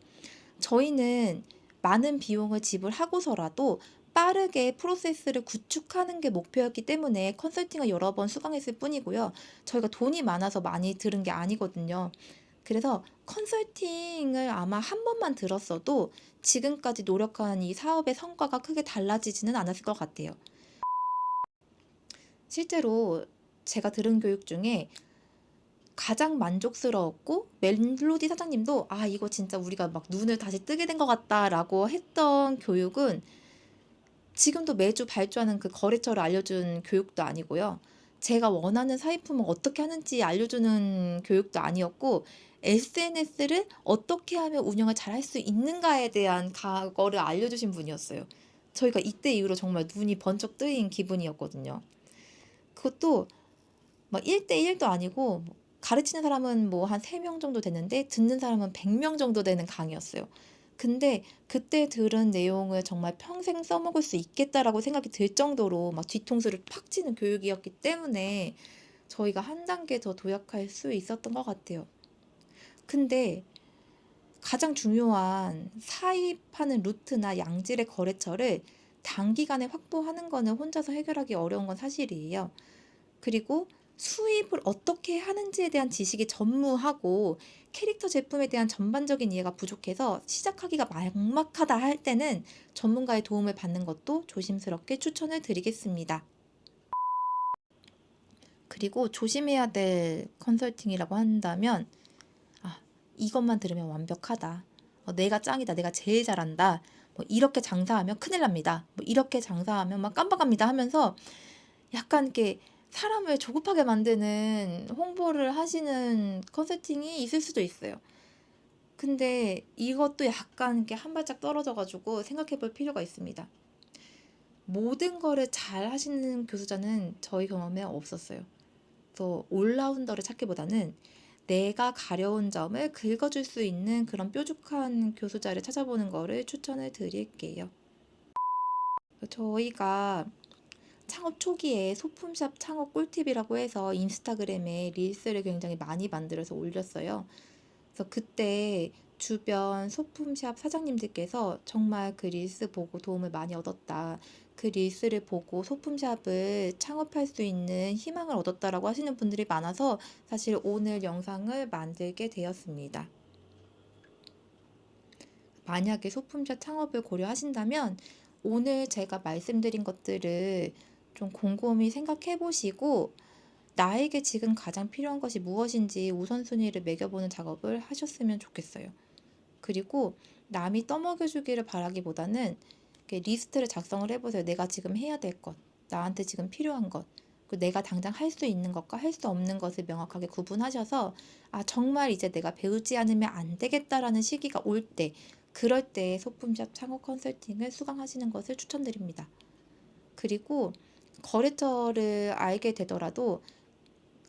저희는 많은 비용을 지불하고서라도 빠르게 프로세스를 구축하는 게 목표였기 때문에 컨설팅을 여러 번 수강했을 뿐이고요. 저희가 돈이 많아서 많이 들은 게 아니거든요. 그래서 컨설팅을 아마 한 번만 들었어도 지금까지 노력한 이 사업의 성과가 크게 달라지지는 않았을 것 같아요. 실제로 제가 들은 교육 중에 가장 만족스러웠고 멜로디 사장님도 아 이거 진짜 우리가 막 눈을 다시 뜨게 된 것 같다라고 했던 교육은 지금도 매주 발주하는 그 거래처를 알려준 교육도 아니고요. 제가 원하는 사은품을 어떻게 하는지 알려주는 교육도 아니었고 SNS를 어떻게 하면 운영을 잘 할 수 있는가에 대한 거를 알려주신 분이었어요. 저희가 이때 이후로 정말 눈이 번쩍 뜨인 기분이었거든요. 그것도 막 1대1도 아니고 가르치는 사람은 뭐 한 3명 정도 되는데 듣는 사람은 100명 정도 되는 강의였어요. 근데 그때 들은 내용을 정말 평생 써먹을 수 있겠다라고 생각이 들 정도로 막 뒤통수를 팍 치는 교육이었기 때문에 저희가 한 단계 더 도약할 수 있었던 것 같아요. 근데 가장 중요한 사입하는 루트나 양질의 거래처를 단기간에 확보하는 거는 혼자서 해결하기 어려운 건 사실이에요. 그리고 수입을 어떻게 하는지에 대한 지식이 전무하고 캐릭터 제품에 대한 전반적인 이해가 부족해서 시작하기가 막막하다 할 때는 전문가의 도움을 받는 것도 조심스럽게 추천을 드리겠습니다. 그리고 조심해야 될 컨설팅이라고 한다면 이것만 들으면 완벽하다. 내가 짱이다. 내가 제일 잘한다. 뭐 이렇게 장사하면 큰일 납니다. 뭐 이렇게 장사하면 막 깜빡합니다 하면서 약간 이렇게 사람을 조급하게 만드는 홍보를 하시는 컨설팅이 있을 수도 있어요. 근데 이것도 약간 이렇게 한 발짝 떨어져 가지고 생각해 볼 필요가 있습니다. 모든 거를 잘 하시는 교수자는 저희 경험에 없었어요. 그래서 올라운더를 찾기보다는 내가 가려운 점을 긁어줄 수 있는 그런 뾰족한 교수자를 찾아보는 거를 추천을 드릴게요. 저희가 창업 초기에 소품샵 창업 꿀팁이라고 해서 인스타그램에 릴스를 굉장히 많이 만들어서 올렸어요. 그래서 그때 주변 소품샵 사장님들께서 정말 그 릴스 보고 도움을 많이 얻었다. 그 릴스를 보고 소품샵을 창업할 수 있는 희망을 얻었다라고 하시는 분들이 많아서 사실 오늘 영상을 만들게 되었습니다. 만약에 소품샵 창업을 고려하신다면 오늘 제가 말씀드린 것들을 좀 곰곰이 생각해 보시고 나에게 지금 가장 필요한 것이 무엇인지 우선순위를 매겨보는 작업을 하셨으면 좋겠어요. 그리고 남이 떠먹여주기를 바라기보다는 이렇게 리스트를 작성을 해보세요. 내가 지금 해야 될 것, 나한테 지금 필요한 것, 그리고 내가 당장 할 수 있는 것과 할 수 없는 것을 명확하게 구분하셔서 정말 이제 내가 배우지 않으면 안 되겠다라는 시기가 올 때, 그럴 때 소품샵 창업 컨설팅을 수강하시는 것을 추천드립니다. 그리고 거래처를 알게 되더라도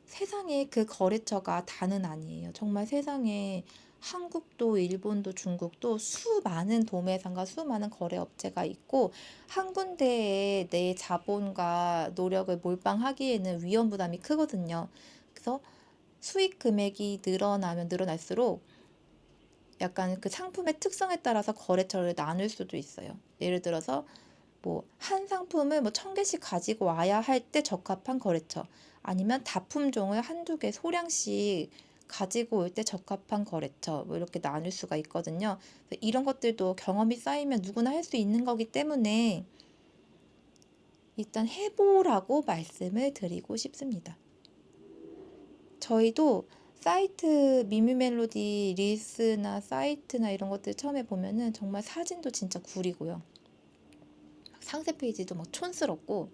세상에 그 거래처가 다는 아니에요. 정말 세상에 한국도 일본도 중국도 수많은 도매상과 수많은 거래업체가 있고 한 군데에 내 자본과 노력을 몰빵하기에는 위험 부담이 크거든요. 그래서 수익 금액이 늘어나면 늘어날수록 약간 그 상품의 특성에 따라서 거래처를 나눌 수도 있어요. 예를 들어서 뭐 한 상품을 뭐 1000개씩 가지고 와야 할 때 적합한 거래처, 아니면 다품종을 한두 개 소량씩 가지고 올 때 적합한 거래처, 뭐 이렇게 나눌 수가 있거든요. 그래서 이런 것들도 경험이 쌓이면 누구나 할 수 있는 거기 때문에 일단 해보라고 말씀을 드리고 싶습니다. 저희도 사이트 미미멜로디 릴스나 사이트나 이런 것들 처음에 보면은 정말 사진도 진짜 구리고요. 상세 페이지도 막 촌스럽고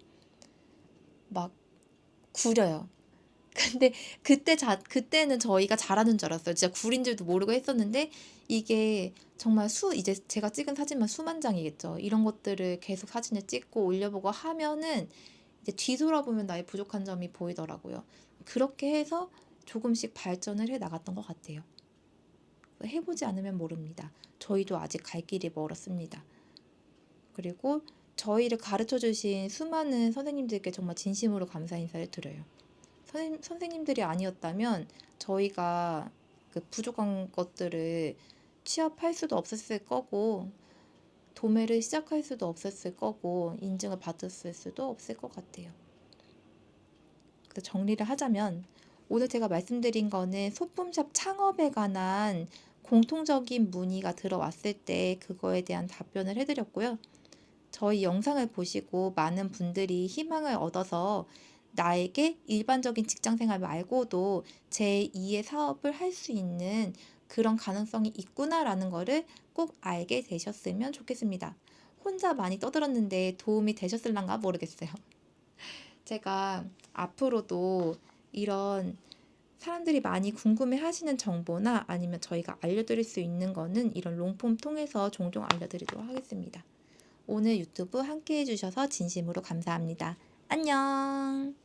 막 구려요. 근데 그때는 저희가 잘하는 줄 알았어요. 진짜 구린 줄도 모르고 했었는데 이게 정말 이제 제가 찍은 사진만 수만 장이겠죠. 이런 것들을 계속 사진을 찍고 올려보고 하면은 이제 뒤돌아보면 나의 부족한 점이 보이더라고요. 그렇게 해서 조금씩 발전을 해 나갔던 것 같아요. 해보지 않으면 모릅니다. 저희도 아직 갈 길이 멀었습니다. 그리고 저희를 가르쳐 주신 수많은 선생님들께 정말 진심으로 감사 인사를 드려요. 선생님들이 아니었다면 저희가 그 부족한 것들을 취업할 수도 없었을 거고, 도매를 시작할 수도 없었을 거고, 인증을 받았을 수도 없을 것 같아요. 그래서 정리를 하자면 오늘 제가 말씀드린 거는 소품샵 창업에 관한 공통적인 문의가 들어왔을 때 그거에 대한 답변을 해드렸고요. 저희 영상을 보시고 많은 분들이 희망을 얻어서 나에게 일반적인 직장 생활 말고도 제2의 사업을 할 수 있는 그런 가능성이 있구나라는 거를 꼭 알게 되셨으면 좋겠습니다. 혼자 많이 떠들었는데 도움이 되셨을란가 모르겠어요. 제가 앞으로도 이런 사람들이 많이 궁금해 하시는 정보나 아니면 저희가 알려드릴 수 있는 거는 이런 롱폼 통해서 종종 알려드리도록 하겠습니다. 오늘 유튜브 함께 해주셔서 진심으로 감사합니다. 안녕!